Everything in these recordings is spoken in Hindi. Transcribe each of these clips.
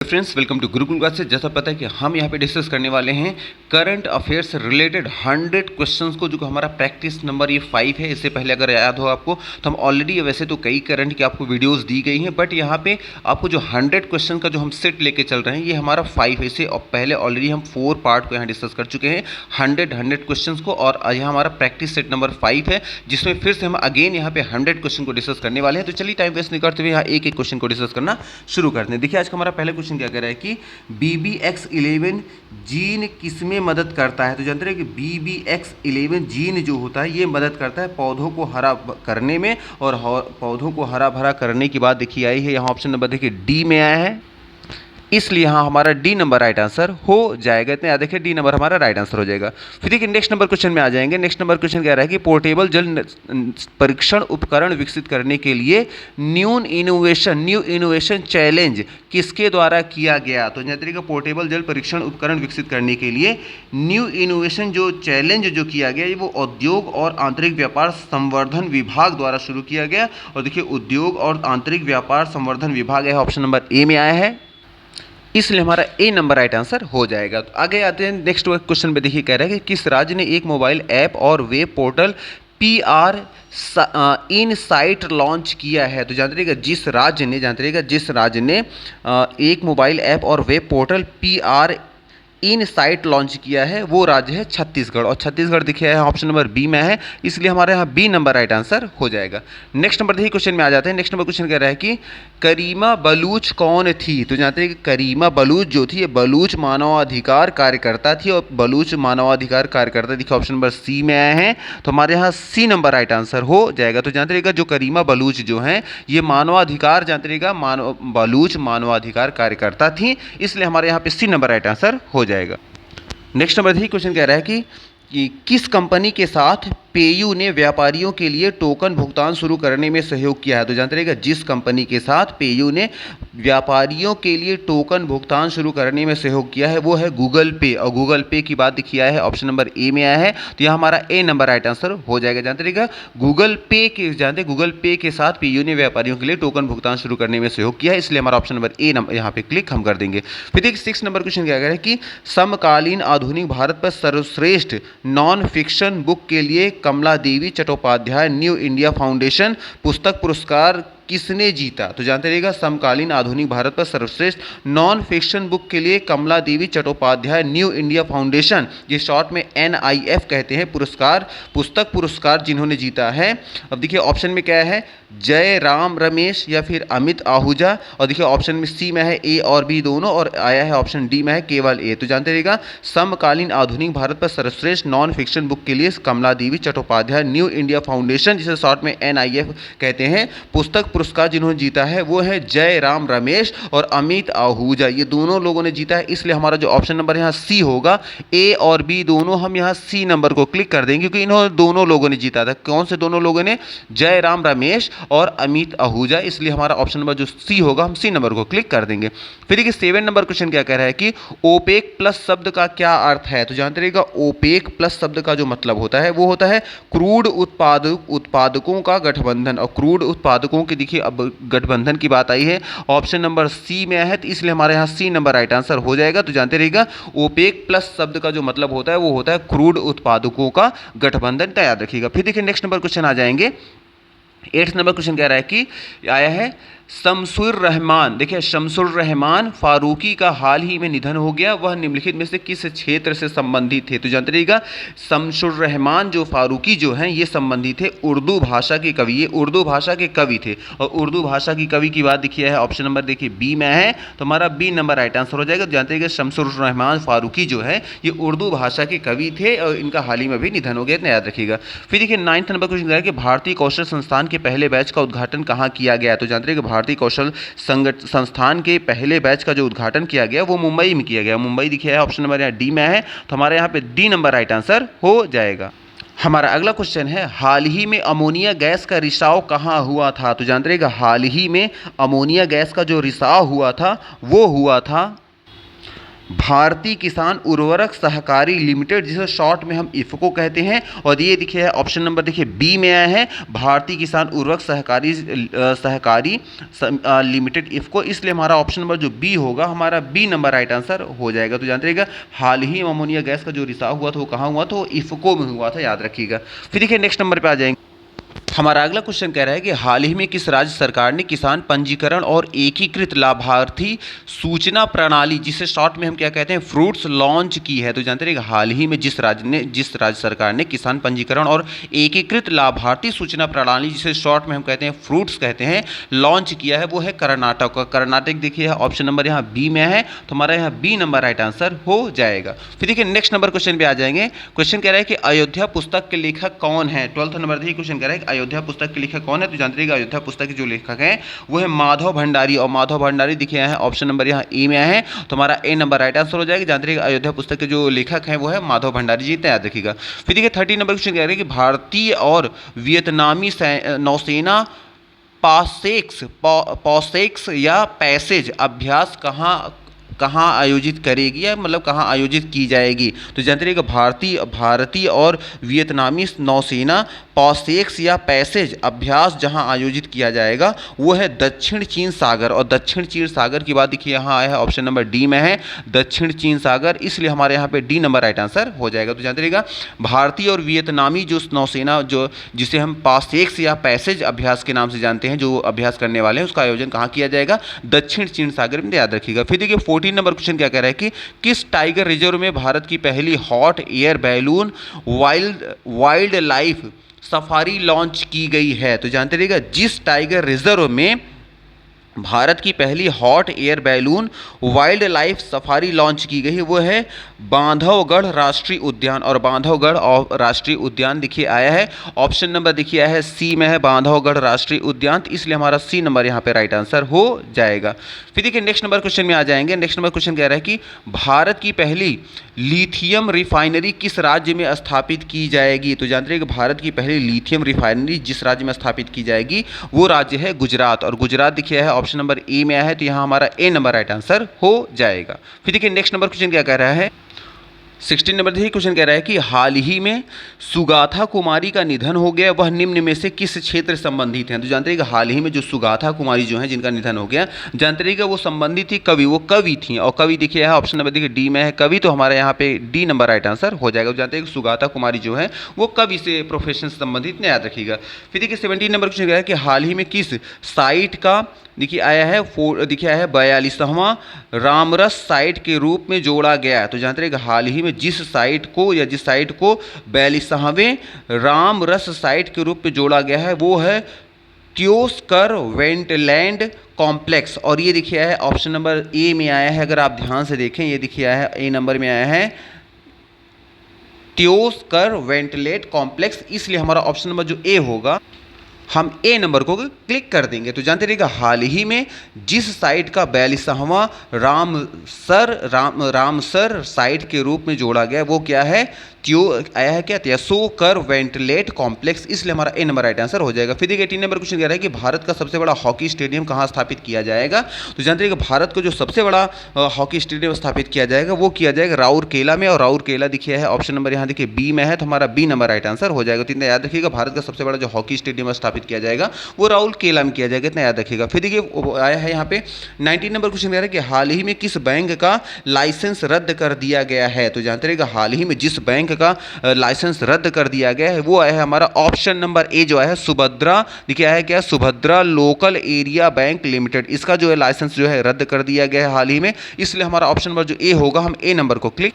Friends, welcome to Gurukul classes. जैसा पता है कि हम यहाँ पे डिस्कस करने वाले हैं करंट अफेयर्स से रिलेटेड 100 क्वेश्चंस को, जो हमारा प्रैक्टिस नंबर ये 5 है। इससे पहले अगर याद हो आपको तो हम ऑलरेडी वैसे तो कई करंट की आपको वीडियोस दी गई हैं, बट यहाँ पे आपको जो 100 क्वेश्चन का जो हम सेट लेके चल रहे हैं ये हमारा 5 है। इससे पहले ऑलरेडी हम 4 पार्ट को यहाँ डिस्कस कर चुके हैं 100 क्वेश्चन को, और यहाँ हमारा प्रैक्टिस सेट नंबर 5 है, जिसमें फिर से हम अगेन यहाँ पे 100 क्वेश्चन को डिस्कस करने वाले हैं। तो चलिए टाइम वेस्ट नहीं करते हुए यहाँ एक एक क्वेश्चन को डिस्कस करना शुरू करते हैं। देखिए आज का हमारा पहला क्वेश्चन क्या कह रहा है कि BBX11 जीन किसमें मदद करता है। तो जानते हैं कि BBX11 जीन जो होता है ये मदद करता है पौधों को हरा करने में, और पौधों को हरा भरा करने की बात देखिए आई है यहाँ ऑप्शन नंबर देखिए डी में आया है, इसलिए यहाँ हमारा डी नंबर राइट आंसर हो जाएगा। इतने याद रखिए डी नंबर हमारा राइट आंसर हो जाएगा। फिर देखिए नेक्स्ट नंबर क्वेश्चन में आ जाएंगे। नेक्स्ट नंबर क्वेश्चन कह रहा है कि पोर्टेबल जल परीक्षण उपकरण विकसित करने के लिए न्यू इनोवेशन चैलेंज किसके द्वारा किया गया। तो जैसे कि पोर्टेबल जल परीक्षण उपकरण विकसित करने के लिए न्यू इनोवेशन जो चैलेंज जो किया गया वो उद्योग और आंतरिक व्यापार संवर्धन विभाग द्वारा शुरू किया गया। और देखिए उद्योग और आंतरिक व्यापार संवर्धन विभाग है ऑप्शन नंबर ए में आया है, इसलिए हमारा ए नंबर राइट आंसर हो जाएगा। तो आगे आते हैं नेक्स्ट क्वेश्चन पे। देखिए कह रहा है कि किस राज्य ने एक मोबाइल ऐप और web portal PR insight launch किया है। तो जानते रहिएगा जिस राज्य ने एक मोबाइल ऐप और web portal PR insight launch किया है वो राज्य है छत्तीसगढ़, और छत्तीसगढ़ देखिए है ऑप्शन नंबर बी में है, इसलिए हमारे यहाँ बी नंबर राइट आंसर हो जाएगा। नेक्स्ट नंबर देखिए क्वेश्चन में आ जाते हैं। नेक्स्ट नंबर क्वेश्चन कह रहा है कि करीमा बलूच कौन थी। तो जानते हैं कि करीमा बलूच जो थी ये बलूच मानवाधिकार कार्यकर्ता थी, और बलूच मानवाधिकार कार्यकर्ता देखिए ऑप्शन नंबर सी में आए हैं, तो हमारे यहाँ सी नंबर राइट आंसर हो जाएगा। तो जानते रहिएगा जो करीमा बलूच जो हैं ये मानवाधिकार जानते रहिएगा बलूच मानवाधिकार कार्यकर्ता थी, इसलिए हमारे यहाँ पे सी नंबर राइट आंसर हो जाएगा। नेक्स्ट नंबर देखिए क्वेश्चन कह रहा है कि किस कंपनी के साथ पेयू ने व्यापारियों के लिए टोकन भुगतान शुरू करने में सहयोग किया है। तो जानते रहिएगा जिस कंपनी के साथ पेयू ने व्यापारियों के लिए टोकन भुगतान शुरू करने में सहयोग किया है वो है गूगल पे, और गूगल पे की बात देखिए आया है ऑप्शन नंबर ए में आया है, तो यह हमारा ए नंबर राइट आंसर हो जाएगा। जानते रहिएगा गूगल पे के साथ पेयू ने व्यापारियों के लिए टोकन भुगतान शुरू करने में सहयोग किया है, इसलिए हमारा ऑप्शन नंबर ए नंबर यहाँ पे क्लिक हम कर देंगे। फिर देखिए 6 नंबर क्वेश्चन क्या है कि समकालीन आधुनिक भारत पर सर्वश्रेष्ठ नॉन फिक्शन बुक के लिए कमला देवी चट्टोपाध्याय न्यू इंडिया फाउंडेशन पुस्तक पुरस्कार किसने जीता। तो जानते रहिएगा समकालीन आधुनिक भारत पर सर्वश्रेष्ठ नॉन फिक्शन बुक के लिए कमला देवी चट्टोपाध्याय न्यू इंडिया फाउंडेशन, ये शॉर्ट में NIF कहते हैं, पुस्तक पुरस्कार जिन्होंने जीता है। अब देखिए ऑप्शन में क्या है, जय राम रमेश या फिर अमित आहूजा, और देखिए ऑप्शन में सी में है ए और बी दोनों, और आया है ऑप्शन डी में है केवल ए। तो जानते रहिएगा समकालीन आधुनिक भारत पर सर्वश्रेष्ठ नॉन फिक्शन बुक के लिए कमला देवी चट्टोपाध्याय न्यू इंडिया फाउंडेशन, जिसे शॉर्ट में NIF कहते हैं, पुस्तक पुरस्कार जिन्होंने जीता है वो है जय राम रमेश और अमित आहूजा, ये दोनों लोगों ने जीता है, इसलिए हमारा जो ऑप्शन नंबर यहाँ सी होगा, ए और बी दोनों हम यहाँ सी नंबर को क्लिक कर देंगे, क्योंकि इन्होंने दोनों लोगों ने जीता था। कौन से दोनों लोगों ने, जय राम रमेश और अमित आहूजा, इसलिए हमारा ऑप्शन नंबर जो सी होगा हम सी नंबर को क्लिक कर देंगे। फिर देखिए 7 नंबर क्वेश्चन क्या कह रहा है कि ओपेक प्लस शब्द का क्या अर्थ है। तो जानते रहिएगा ओपेक प्लस शब्द का जो मतलब होता है वो होता है क्रूड उत्पादकों का गठबंधन, और क्रूड उत्पादकों की देखिए अब गठबंधन की बात आई है ऑप्शन नंबर सी में है, तो इसलिए हमारे यहाँ सी नंबर राइट आंसर हो जाएगा। तो जानते रहिएगा ओपेक प्लस शब्द का जो मतलब होता है वो होता है क्रूड उत्पादकों का गठबंधन, तो याद रखिएगा। फिर देखिए नेक्स्ट नंबर क्वेश्चन आ जाएंगे। 8 नंबर क्वेश्चन कह रहा है कि आया है शमसुर रहमान, देखिए शमसुर रहमान फारूकी का हाल ही में निधन हो गया, वह निम्नलिखित में से किस क्षेत्र से संबंधित थे। तो जानते रहिएगा शमसुर रहमान जो फारूकी जो हैं ये संबंधित थे उर्दू भाषा के कवि, ये उर्दू भाषा के कवि थे, और उर्दू भाषा की कवि की बात देखिए है ऑप्शन नंबर देखिए बी में है, तो हमारा बी नंबर राइट आंसर हो जाएगा। तो जानते रहिएगा शमसुर रहमान फारूकी जो है ये उर्दू भाषा के कवि थे, और इनका हाल ही में भी निधन हो गया, इतना याद रखिएगा। फिर देखिए 9 नंबर क्वेश्चन है कि भारतीय कौशल संस्थान के पहले बैच का उद्घाटन कहाँ किया गया। तो जानते रहिएगा भारतीय कौशल संस्थान के पहले बैच का जो उद्घाटन किया गया वो मुंबई में किया गया, मुंबई दिखा है ऑप्शन नंबर यहाँ डी में है, तो हमारे यहाँ पे डी नंबर राइट आंसर हो जाएगा। हमारा अगला क्वेश्चन है हाल ही में अमोनिया गैस का रिसाव कहाँ हुआ था। तो जानते रहिएगा हाल ही में अमोनिया गैस का जो रिसाव हुआ था वो हुआ था भारतीय किसान उर्वरक सहकारी लिमिटेड, जिसे शॉर्ट में हम इफको कहते हैं। और ये देखिए है ऑप्शन नंबर देखिए बी में आया है, भारतीय किसान उर्वरक सहकारी लिमिटेड इफको, इसलिए हमारा ऑप्शन नंबर जो बी होगा हमारा बी नंबर राइट आंसर हो जाएगा। तो जानते रहिएगा हाल ही में अमोनिया गैस का जो रिसाव हुआ था वो कहाँ हुआ था, वो इफको में हुआ था, याद रखिएगा। फिर देखिए नेक्स्ट नंबर पे आ जाएंगे। हमारा अगला क्वेश्चन कह रहा है कि हाल ही में किस राज्य सरकार ने किसान पंजीकरण और एकीकृत लाभार्थी सूचना प्रणाली, जिसे शॉर्ट में हम क्या कहते हैं फ्रूट्स, लॉन्च की है। तो जानते हैं कि हाल ही में जिस राज्य सरकार ने किसान पंजीकरण और एकीकृत लाभार्थी सूचना प्रणाली, जिसे शॉर्ट में हम कहते हैं फ्रूट्स कहते हैं, लॉन्च किया है, वो है कर्नाटक का। कर्नाटक देखिए ऑप्शन नंबर यहाँ बी में है, तो हमारा यहाँ बी नंबर राइट आंसर हो जाएगा। फिर देखिए नेक्स्ट नंबर क्वेश्चन पे आ जाएंगे। क्वेश्चन कह रहा है कि अयोध्या पुस्तक के लेखक कौन है। 12th नंबर देखिए क्वेश्चन कह रहा है कि अयोध्या पुस्तक के लेखक कौन है। तो जानते रहिएगा अयोध्या पुस्तक के जो लेखक हैं वो है माधव भंडारी, और माधव भंडारी देखिए है ऑप्शन नंबर यहाँ ए में है, तो हमारा ए नंबर राइट आंसर हो जाएगा। जानते रहिएगा अयोध्या पुस्तक के जो लेखक हैं वो है माधव भंडारी जी, याद रखिएगा। फिर देखिए 30 नंबर क्वेश्चन कह रहे हैं कि भारतीय और वियतनामी नौसेना पॉसेक्स या पैसेज अभ्यास कहाँ आयोजित करेगी, या मतलब कहाँ आयोजित की जाएगी। तो जानते रहिएगा भारतीय और वियतनामी नौसेना पॉसेक्स या पैसेज अभ्यास जहां आयोजित किया जाएगा वो है दक्षिण चीन सागर। और दक्षिण चीन सागर की बात देखिए यहाँ आया है ऑप्शन नंबर डी में है, दक्षिण चीन सागर, इसलिए हमारे यहाँ पे डी नंबर राइट आंसर हो जाएगा। तो जानते रहिएगा भारतीय और वियतनामी जो नौसेना जो जिसे हम पॉसेक्स या पैसेज अभ्यास के नाम से जानते हैं, जो अभ्यास करने वाले हैं, उसका आयोजन कहाँ किया जाएगा, दक्षिण चीन सागर में, याद रखिएगा। फिर देखिए 14 नंबर क्वेश्चन क्या कह रहा है कि किस टाइगर रिजर्व में भारत की पहली hot air balloon wild life safari launch की गई है। तो जानते रहिएगा जिस टाइगर रिजर्व में भारत की पहली hot air balloon wild life safari launch की गई वो है बांधवगढ़ राष्ट्रीय उद्यान। और बांधवगढ़ राष्ट्रीय उद्यान देखिए आया है ऑप्शन नंबर देखिए आया है सी में है, बांधवगढ़ राष्ट्रीय उद्यान, इसलिए हमारा सी नंबर यहाँ पे राइट आंसर हो जाएगा। फिर देखिए नेक्स्ट नंबर क्वेश्चन में आ जाएंगे। नेक्स्ट नंबर क्वेश्चन कह रहा है कि भारत की पहली लिथियम रिफाइनरी किस राज्य में स्थापित की जाएगी। तो जानते हैं कि भारत की पहली लिथियम रिफाइनरी जिस राज्य में स्थापित की जाएगी वो राज्य है गुजरात। और गुजरात देखिए है ऑप्शन नंबर ए में आया है, तो यहाँ हमारा ए नंबर राइट आंसर हो जाएगा। फिर देखिए नेक्स्ट नंबर क्वेश्चन क्या कह रहा है। 16 नंबर देखिए क्वेश्चन कह रहा है कि हाल ही में सुगाथा कुमारी का निधन हो गया, वह निम्न में से किस क्षेत्र संबंधित हैं। तो जानते रहिएगा हाल ही में जो सुगाथा कुमारी जो हैं जिनका निधन हो गया, जानते रहिएगा वो संबंधित थी कवि, वो कवि थी। और कवि देखिए है ऑप्शन नंबर देखिए डी में है कवि, तो हमारे यहाँ पे डी नंबर राइट आंसर हो जाएगा। तो जानते हैं कि सुगाथा कुमारी जो है वो कवि से प्रोफेशन से संबंधित, याद रखिएगा। फिर देखिए 17 नंबर क्वेश्चन कह रहा है कि हाल ही में किस साइट का देखिए आया है 42वां रामरस साइट के रूप में जोड़ा गया है। तो जानते रहिएगा हाल ही में जिस साइट को 42वें रामरस साइट के रूप में जोड़ा गया है वो है त्योस्कर वेंटलैंड कॉम्प्लेक्स। और ये देखिए आया है ऑप्शन नंबर ए में आया है, अगर आप ध्यान से देखें ये देखिए आया है ए नंबर में आया है त्योस्कर वेंटलेट कॉम्प्लेक्स, इसलिए हमारा ऑप्शन नंबर जो ए होगा हम ए नंबर को क्लिक कर देंगे। तो जानते रहिएगा हाल ही में जिस साइट का 42वां रामसर साइट के रूप में जोड़ा गया वो क्या है, आया है क्या त्योस्कर वेंटलेट कॉम्प्लेक्स, इसलिए हमारा ए नंबर राइट आंसर हो जाएगा। फिर देखिए 18 नंबर क्वेश्चन कह रहा है कि भारत का सबसे बड़ा हॉकी स्टेडियम कहाँ स्थापित किया जाएगा। तो जानते रहिएगा भारत को जो सबसे बड़ा हॉकी स्टेडियम स्थापित किया जाएगा वो किया जाएगा राउरकेला में। और राउरकेला देखिए है ऑप्शन नंबर यहाँ देखिए बी में है, तो हमारा बी नंबर राइट आंसर हो जाएगा। तो इतना याद रखिएगा भारत का सबसे बड़ा जो हॉकी स्टेडियम स्थापित किया जाएगा वो राउरकेला में किया जाएगा, इतना याद रखिएगा। फिर देखिए आया है यहाँ पे 19 नंबर क्वेश्चन कह रहा है कि हाल ही में किस बैंक का लाइसेंस रद्द कर दिया गया है। तो जानते रहिएगा हाल ही में जिस बैंक का लाइसेंस रद्द कर दिया गया है वो आया है हमारा ऑप्शन नंबर ए जो है सुभद्रा, देखिए आया क्या Subhadra local area bank limited, इसका जो है लाइसेंस जो है रद्द कर दिया गया है हाल ही में, इसलिए हमारा ऑप्शन नंबर जो ए होगा हम ए नंबर को क्लिक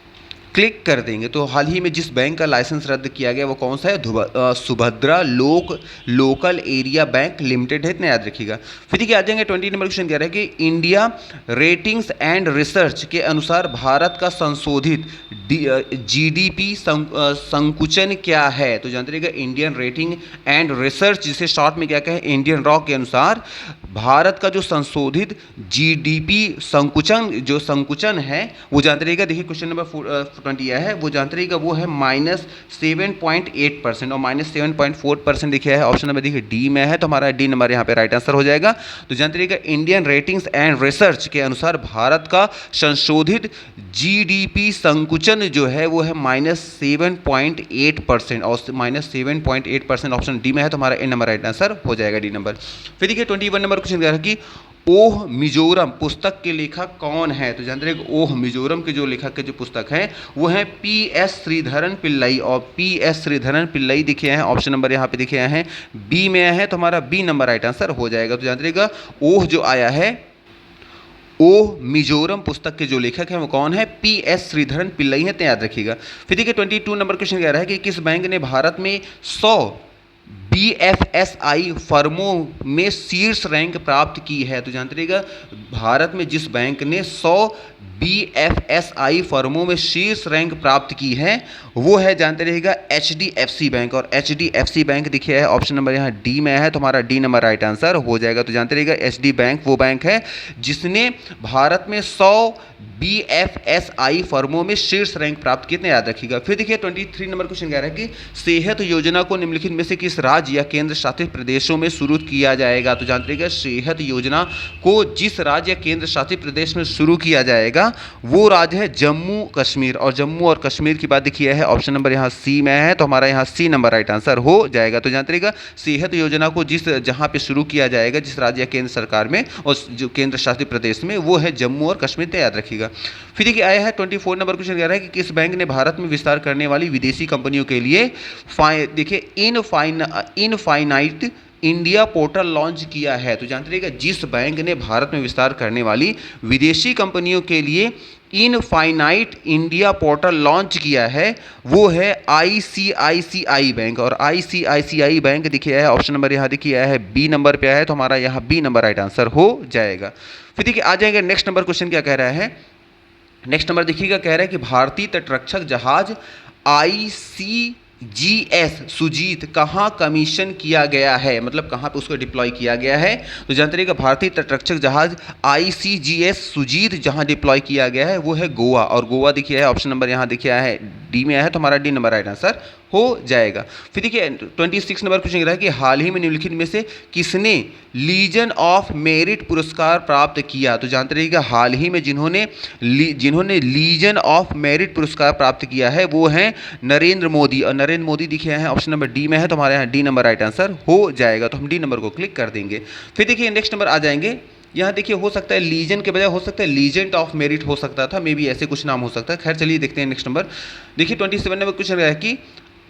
कर देंगे। तो हाल ही में जिस बैंक का लाइसेंस रद्द किया गया वो कौन सा है, Subhadra local area bank limited है, इतना याद रखिएगा। फिर देखिए आ जाएंगे 20 नंबर क्वेश्चन कह रहा है कि इंडिया रेटिंग्स एंड रिसर्च के अनुसार भारत का संशोधित जीडीपी संकुचन क्या है। तो जानते रहिएगा इंडियन रेटिंग एंड रिसर्च जिसे शॉर्ट में क्या कहें इंडियन रॉ के अनुसार भारत का जो संशोधित जीडीपी संकुचन है वो जानते रहिएगा। देखिए क्वेश्चन नंबर 20 है, वो जानते रहिएगा वो है -7.8% और -7.4% देखिए है। ऑप्शन नंबर देखिए डी में है, तो हमारा डी नंबर यहाँ पे राइट आंसर हो जाएगा। तो जानते रहिएगा इंडियन रेटिंग्स एंड रिसर्च के अनुसार भारत का संशोधित जीडीपी संकुचन जो है वो है -7.8% और -7.8% ऑप्शन डी में है, तो हमारा ए नंबर राइट आंसर हो जाएगा, डी नंबर। फिर देखिए 21 नंबर क्वेश्चन कह रहा है कि ओह मिजोरम पुस्तक के लेखक कौन है। तो जानते रहिए ओह मिजोरम के जो लेखक के जो पुस्तक है वो है पी.एस. श्रीधरन पिल्लई, और पी.एस. श्रीधरन पिल्लई दिखे हैं। ऑप्शन नंबर यहाँ पे दिखे हैं बी में है, तो हमारा बी नंबर राइट आंसर हो जाएगा। तो जानते रहिएगा ओह जो आया है, ओह मिजोरम पुस्तक के जो लेखक हैं वो कौन है, पी.एस. श्रीधरन पिल्लई हैं, तो याद रखिएगा। फिर देखिए 22 नंबर क्वेश्चन कह रहा है कि किस बैंक ने भारत में 100 BFSI फर्मों में शीर्ष रैंक प्राप्त की है। तो जानते रहिएगा भारत में जिस बैंक ने 100 BFSI फर्मों में शीर्ष रैंक प्राप्त की है वो है जानते रहिएगा HDFC बैंक, और HDFC बैंक देखिए है ऑप्शन नंबर यहाँ डी में है, तो हमारा डी नंबर राइट आंसर हो जाएगा। तो जानते रहिएगा HD बैंक वो बैंक है जिसने भारत में 100 BFSI फर्मों में शीर्ष रैंक प्राप्त किए, याद रखिएगा। फिर देखिए 23 नंबर क्वेश्चन कह रहा है कि सेहत योजना को निम्नलिखित में से किस राज्य या केंद्र शासित प्रदेशों में शुरू किया जाएगा। तो जानते रहिएगा सेहत योजना को जिस राज्य या केंद्र शासित प्रदेश में शुरू किया जाएगा वो राज्य है जम्मू कश्मीर, और जम्मू और कश्मीर की बात देखिए है ऑप्शन नंबर यहाँ सी में है, तो हमारा यहाँ सी नंबर राइट आंसर हो जाएगा। तो जानते रहिएगा सेहत योजना को जहाँ पे शुरू किया जाएगा जिस राज्य या केंद्र सरकार में और जो केंद्र शासित प्रदेश में वो है जम्मू और कश्मीर, तो याद रखिएगा। फिर देखिए आया है 24 नंबर क्वेश्चन कह रहा है कि किस बैंक ने भारत में विस्तार करने वाली विदेशी कंपनियों के लिए देखिए इनफाइनाइट इंडिया पोर्टल लॉन्च किया है। तो जानते रहिएगा जिस बैंक ने भारत में विस्तार करने वाली विदेशी कंपनियों के लिए इनफाइनाइट इंडिया पोर्टल लॉन्च किया है वो है ICICI बैंक, और ICICI बैंक देखिए है ऑप्शन नंबर यहाँ देखिए है बी नंबर पे है, तो हमारा यहाँ बी नंबर राइट आंसर हो जाएगा। फिर देखिए आ जाएगा नेक्स्ट नंबर क्वेश्चन क्या कह रहा है। नेक्स्ट नंबर देखिएगा कह रहा है कि भारतीय तटरक्षक जहाज ICGS सुजीत कहाँ कमीशन किया गया है, मतलब कहाँ पे उसको डिप्लॉय किया गया है। तो जानते रहिएगा भारतीय तटरक्षक जहाज ICGS सुजीत जहाँ डिप्लॉय किया गया है वो है गोवा, और गोवा देखिए है ऑप्शन नंबर यहाँ देखिए है डी में है, तो हमारा डी नंबर राइट आंसर हो जाएगा। फिर देखिए 26 नंबर क्वेश्चन कह रहा है कि हाल ही में निम्नलिखित में से किसने लीजन ऑफ मेरिट पुरस्कार प्राप्त किया। तो जानते रहिएगा हाल ही में जिन्होंने लीजन ऑफ मेरिट पुरस्कार प्राप्त किया है वो हैं नरेंद्र मोदी, और नरेंद्र मोदी दिखे हैं ऑप्शन नंबर डी में है, तो हमारे यहाँ डी नंबर राइट आंसर हो जाएगा। तो हम डी नंबर को क्लिक कर देंगे। फिर देखिए नेक्स्ट नंबर आ जाएंगे, यहाँ देखिए हो सकता है लीजन के बजाय हो सकता है लीजेंट ऑफ मेरिट हो सकता था, मे बी ऐसे कुछ नाम हो सकता है। खैर चलिए देखते हैं नेक्स्ट नंबर। देखिए 27 नंबर क्वेश्चन है कि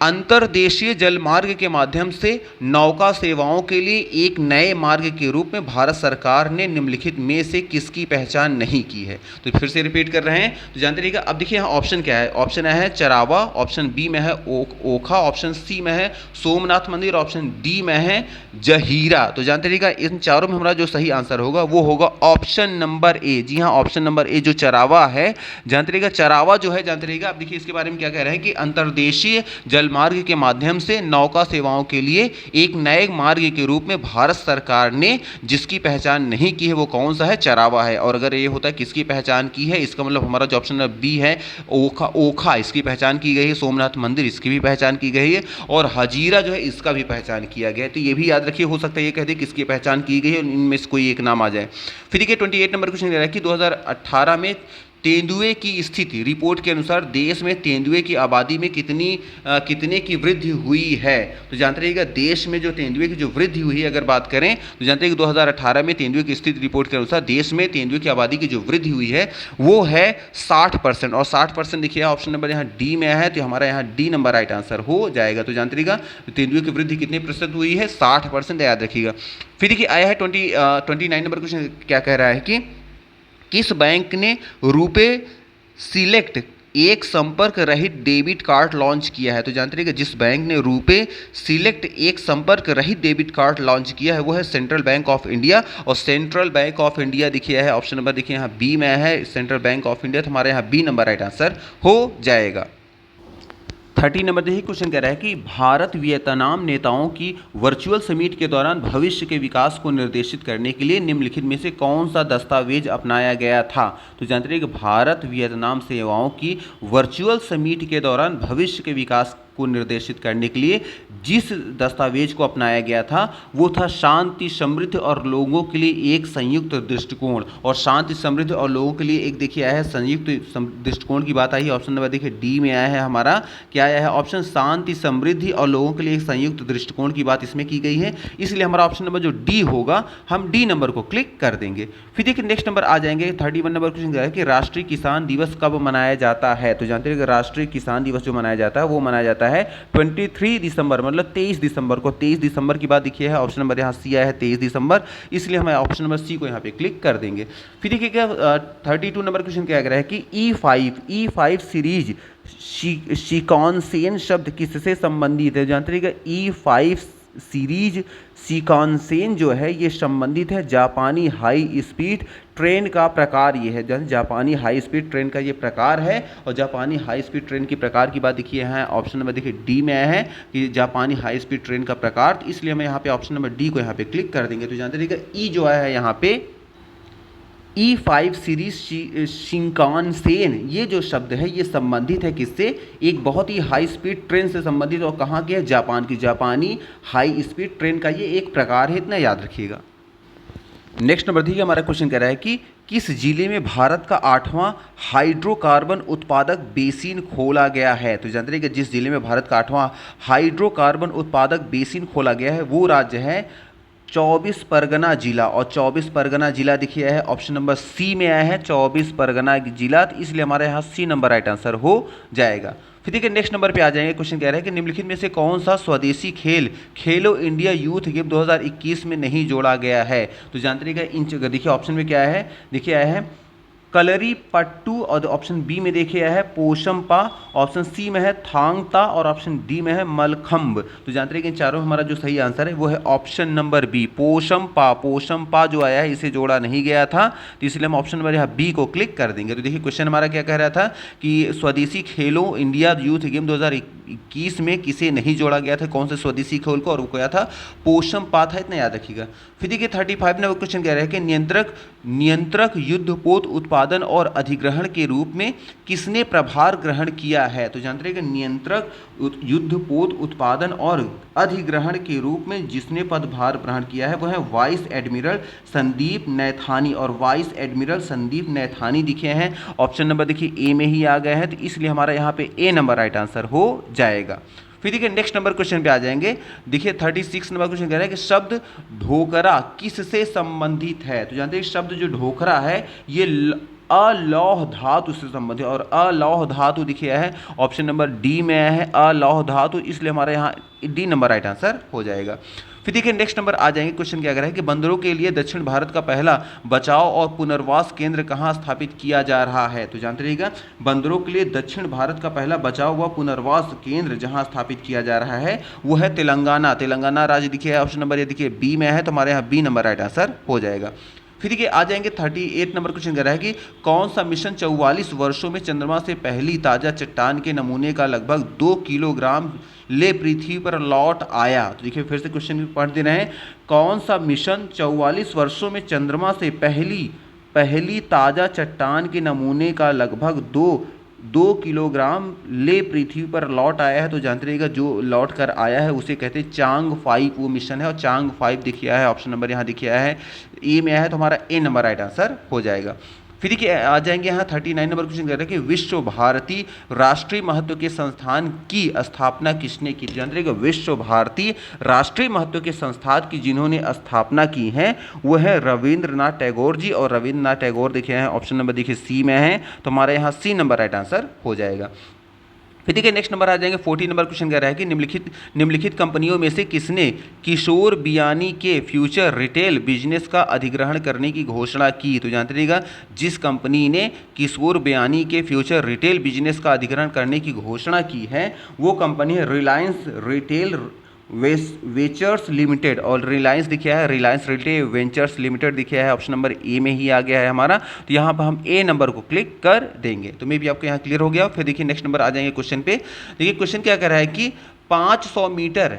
अंतर्देशीय जलमार्ग के माध्यम से नौका सेवाओं के लिए एक नए मार्ग के रूप में भारत सरकार ने निम्नलिखित में से किसकी पहचान नहीं की है। तो फिर से रिपीट कर रहे हैं, तो जानते रहिएगा। अब देखिए यहाँ ऑप्शन क्या है, ऑप्शन है चरावा, ऑप्शन बी में है ओखा, ऑप्शन सी में है सोमनाथ मंदिर, ऑप्शन डी में है जहीरा। तो जानते रहिएगा इन चारों में हमारा जो सही आंसर होगा वो होगा ऑप्शन नंबर ए। जी हाँ ऑप्शन नंबर ए जो चरावा है, जानते रहिएगा चरावा जो है, जानते रहिएगा। अब देखिए इसके बारे में क्या कह रहे हैं कि अंतर्देशीय मार्ग के माध्यम से नौका सेवाओं के लिए एक नए मार्ग के रूप में भारत सरकार ने जिसकी पहचान नहीं की है वो कौन सा है, चरावा है। और अगर ये होता है किसकी पहचान की है, इसका मतलब हमारा जो ऑप्शन बी है ओखा इसकी पहचान की गई है, सोमनाथ मंदिर इसकी भी पहचान की गई है, और हजीरा जो है इसका भी पहचान किया गया है। तो ये भी याद रखिए, हो सकता है ये कह दे किसकी पहचान की गई है, इनमें से कोई एक नाम आ जाए। फिर देखिए 28 नंबर क्वेश्चन कह रहा है कि 2018 में तेंदुए की स्थिति रिपोर्ट के अनुसार देश में तेंदुए की आबादी में कितने की वृद्धि हुई है। तो जानते रहिएगा देश में जो तेंदुए की जो वृद्धि हुई है अगर बात करें तो जानते हैं कि 2018 में तेंदुए की स्थिति रिपोर्ट के अनुसार देश में तेंदुए की आबादी की जो वृद्धि हुई है वो है 60%, और 60% देखिए ऑप्शन नंबर यहाँ डी में है, तो हमारा यहाँ डी नंबर राइट आंसर हो जाएगा। तो जानते रहिएगा तेंदुए की वृद्धि कितने प्रतिशत हुई है, 60%, याद रखिएगा। फिर देखिए आया है 29 नंबर क्वेश्चन क्या कह रहा है कि किस बैंक ने रुपे सिलेक्ट एक संपर्क रहित डेबिट कार्ड लॉन्च किया है। तो जानते रहिएगा जिस बैंक ने रुपे सिलेक्ट एक संपर्क रहित डेबिट कार्ड लॉन्च किया है वो है सेंट्रल बैंक ऑफ इंडिया, और सेंट्रल बैंक ऑफ इंडिया देखिए है ऑप्शन नंबर देखिए यहाँ बी में है, सेंट्रल बैंक ऑफ इंडिया, तो हमारे यहाँ बी नंबर राइट आंसर हो जाएगा। 30 नंबर देखिए क्वेश्चन कह रहा है कि भारत वियतनाम नेताओं की वर्चुअल समिट के दौरान भविष्य के विकास को निर्देशित करने के लिए निम्नलिखित में से कौन सा दस्तावेज अपनाया गया था। तो जानते रहिए कि भारत वियतनाम सेवाओं की वर्चुअल समिट के दौरान भविष्य के विकास को निर्देशित करने के लिए जिस दस्तावेज को अपनाया गया था वो था शांति समृद्धि और लोगों के लिए एक संयुक्त दृष्टिकोण। और शांति समृद्धि और लोगों के लिए एक देखिए आया है संयुक्त दृष्टिकोण की बात आई है। ऑप्शन नंबर देखिए डी में आया है हमारा, क्या आया है ऑप्शन शांति समृद्धि और लोगों के लिए एक संयुक्त दृष्टिकोण की बात इसमें की गई है, इसलिए हमारा ऑप्शन नंबर जो डी होगा हम डी नंबर को क्लिक कर देंगे। फिर देखिए नेक्स्ट नंबर आ जाएंगे 31 नंबर क्वेश्चन है कि राष्ट्रीय किसान दिवस कब मनाया जाता है। तो जानते हैं कि राष्ट्रीय किसान दिवस जो मनाया जाता है वो मनाया जाता है 23 दिसंबर मतलब 23 दिसंबर को। 23 दिसंबर की बात देखिए है, ऑप्शन नंबर यहाँ सी आया है 23 दिसंबर, इसलिए हम ऑप्शन नंबर सी को यहाँ पे क्लिक कर देंगे। फिर देखिए क्या 32 नंबर क्वेश्चन क्या कह रहा है कि E5 सीरीज शिकानसेन शब्द किससे संबंधित है। जानते हैं कि E5 सीरीज शिकानसेन जो है ये संबंधित है जापानी हाई स्पीड ट्रेन का प्रकार ये है, जापानी हाई स्पीड ट्रेन का ये प्रकार है। और जापानी हाई स्पीड ट्रेन की प्रकार की बात देखिए है, ऑप्शन नंबर देखिए डी में आया है कि जापानी हाई स्पीड ट्रेन का प्रकार, तो इसलिए हम यहाँ पे ऑप्शन नंबर डी को यहाँ पे क्लिक कर देंगे। तो जानते रहिएगा ई जो आया है यहाँ पे E5 सीरीज शिंकानसेन ये जो शब्द है ये संबंधित है किससे, एक बहुत ही हाई स्पीड ट्रेन से संबंधित, और कहाँ की है जापान की, जापानी हाई स्पीड ट्रेन का ये एक प्रकार है, इतना याद रखिएगा। नेक्स्ट नंबर देखिए हमारा क्वेश्चन कह रहा है कि किस जिले में भारत का 8वां हाइड्रोकार्बन उत्पादक बेसिन खोला गया है। तो जानते हैं कि जिस जिले में भारत का 8वां हाइड्रोकार्बन उत्पादक बेसिन खोला गया है वो राज्य है 24 परगना जिला। और 24 परगना जिला देखिए है ऑप्शन नंबर सी में आया है 24 परगना जिला, तो इसलिए हमारे यहाँ सी नंबर राइट आंसर हो जाएगा। फिर देखिए नेक्स्ट नंबर पे आ जाएंगे। क्वेश्चन कह रहा है कि निम्नलिखित में से कौन सा स्वदेशी खेल खेलो इंडिया यूथ गेम 2021 में नहीं जोड़ा गया है। तो जानते रहिएगा देखिए ऑप्शन में क्या है, देखिए आया है कलरी पट्टू, और ऑप्शन बी में देखिए है पोशमपा, ऑप्शन सी में है थांगता, और ऑप्शन डी में है मलखंब। तो जानते हैं कि इन चारों में हमारा जो सही आंसर है वो है ऑप्शन नंबर बी पोशमपा। पोशमपा जो आया है इसे जोड़ा नहीं गया था, तो इसलिए हम ऑप्शन नंबर यहाँ बी को क्लिक कर देंगे। तो देखिए क्वेश्चन हमारा क्या कह रहा था कि स्वदेशी खेलों इंडिया यूथ गेम 2021 में किसे नहीं जोड़ा गया था, कौन से स्वदेशी खेल को, और वो क्या था पोशमपा था, इतना याद रखिएगा। फिर देखिए 35 नंबर क्वेश्चन कह रहा है कि नियंत्रक युद्धपोत उत्पादन और अधिग्रहण के रूप में किसने प्रभार ग्रहण किया है। तो जानते हैं कि नियंत्रक युद्धपोत उत्पादन और अधिग्रहण के रूप में जिसने पदभार ग्रहण किया है वो है वाइस एडमिरल संदीप नैथानी, और वाइस एडमिरल संदीप नैथानी दिखे हैं, ऑप्शन नंबर देखिए ए में ही आ गए हैं, तो इसलिए हमारा यहाँ पे ए नंबर राइट आंसर हो जाएगा। फिर देखिए नेक्स्ट नंबर क्वेश्चन पे आ जाएंगे। देखिए 36 नंबर क्वेश्चन कह रहा है कि शब्द ढोकरा किससे संबंधित है। तो जानते हैं शब्द जो ढोकरा है ये अलौह धातु से संबंधित, और अलौह धातु दिखिए है ऑप्शन नंबर डी में आया है अलौह धातु, इसलिए हमारे यहाँ डी नंबर राइट आंसर हो जाएगा। फिर देखिए नेक्स्ट नंबर आ जाएंगे। क्वेश्चन क्या कह रहा है कि बंदरों के लिए दक्षिण भारत का पहला बचाव और पुनर्वास केंद्र कहाँ स्थापित किया जा रहा है। तो जानते रहिएगा बंदरों के लिए दक्षिण भारत का पहला बचाव व पुनर्वास केंद्र जहाँ स्थापित किया जा रहा है वो है तेलंगाना। तेलंगाना राज्य देखिए ऑप्शन नंबर ये देखिए बी में है, तो हमारे यहाँ बी नंबर राइट आंसर हो जाएगा। फिर देखिए आ जाएंगे 38 नंबर क्वेश्चन कह रहा है कि कौन सा मिशन 44 वर्षों में चंद्रमा से पहली ताजा चट्टान के नमूने का लगभग 2 किलोग्राम ले पृथ्वी पर लौट आया। तो देखिए फिर से क्वेश्चन पढ़ दे रहे हैं, कौन सा मिशन 44 वर्षों में चंद्रमा से पहली ताजा चट्टान के नमूने का लगभग 2 किलोग्राम ले पृथ्वी पर लौट आया है। तो जानते रहिएगा जो लौट कर आया है उसे कहते हैं चांग 5 वो मिशन है, और चांग 5 दिखिया है ऑप्शन नंबर यहाँ दिखिया है ए में है, तो हमारा ए नंबर राइट आंसर हो जाएगा। फिर देखिए आ जाएंगे यहाँ 39 नंबर क्वेश्चन कह रहे हैं कि विश्व भारती राष्ट्रीय महत्व के संस्थान की स्थापना किसने की। जानते हैं कि विश्व भारती राष्ट्रीय महत्व के संस्थान की जिन्होंने स्थापना की है वो है रविंद्रनाथ टैगोर जी, और रविंद्रनाथ टैगोर देखिए हैं ऑप्शन नंबर देखिए सी में है, तो हमारे यहाँ सी नंबर राइट आंसर हो जाएगा। फिर देखिए नेक्स्ट नंबर आ जाएंगे 40 नंबर क्वेश्चन कह रहा है कि निम्नलिखित कंपनियों में से किसने किशोर बियानी के फ्यूचर रिटेल बिजनेस का अधिग्रहण करने की घोषणा की। तो जानते रहिएगा जिस कंपनी ने किशोर बियानी के फ्यूचर रिटेल बिजनेस का अधिग्रहण करने की घोषणा की है वो कंपनी है रिलायंस वेंचर्स लिमिटेड और रिलायंस दिखा है, रिलायंस रिटेल वेंचर्स लिमिटेड दिखा है, ऑप्शन नंबर ए में ही आ गया है हमारा। तो यहाँ पर हम ए नंबर को क्लिक कर देंगे। तो मे भी आपको यहाँ क्लियर हो गया। फिर देखिए नेक्स्ट नंबर आ जाएंगे क्वेश्चन पे। देखिए क्वेश्चन क्या कर रहा है कि 500 मीटर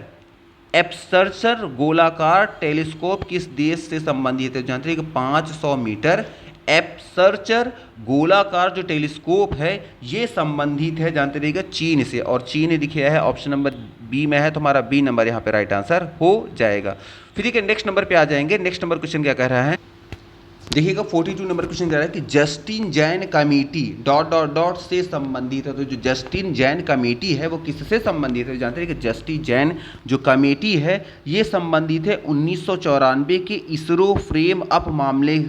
एपर्चर गोलाकार टेलीस्कोप किस देश से संबंधित है। जानते हैं कि 500 मीटर एपर्चर गोलाकार जो टेलीस्कोप है ये संबंधित है, जानते रहिएगा, चीन से। और चीन दिखा है ऑप्शन नंबर बी में है, तो हमारा बी नंबर यहाँ पे राइट आंसर हो जाएगा। फिर देखिए नेक्स्ट नंबर पे आ जाएंगे। नेक्स्ट नंबर क्वेश्चन क्या कह रहा है, देखिएगा 42 नंबर क्वेश्चन कह रहा है कि जस्टिन जैन कमेटी ... से संबंधित है। तो जो जस्टिन जैन कमेटी है वो किससे संबंधित है। जानते हैं कि जस्टिन जैन जो कमेटी है ये संबंधित है 1994 के इसरो फ्रेम अप मामले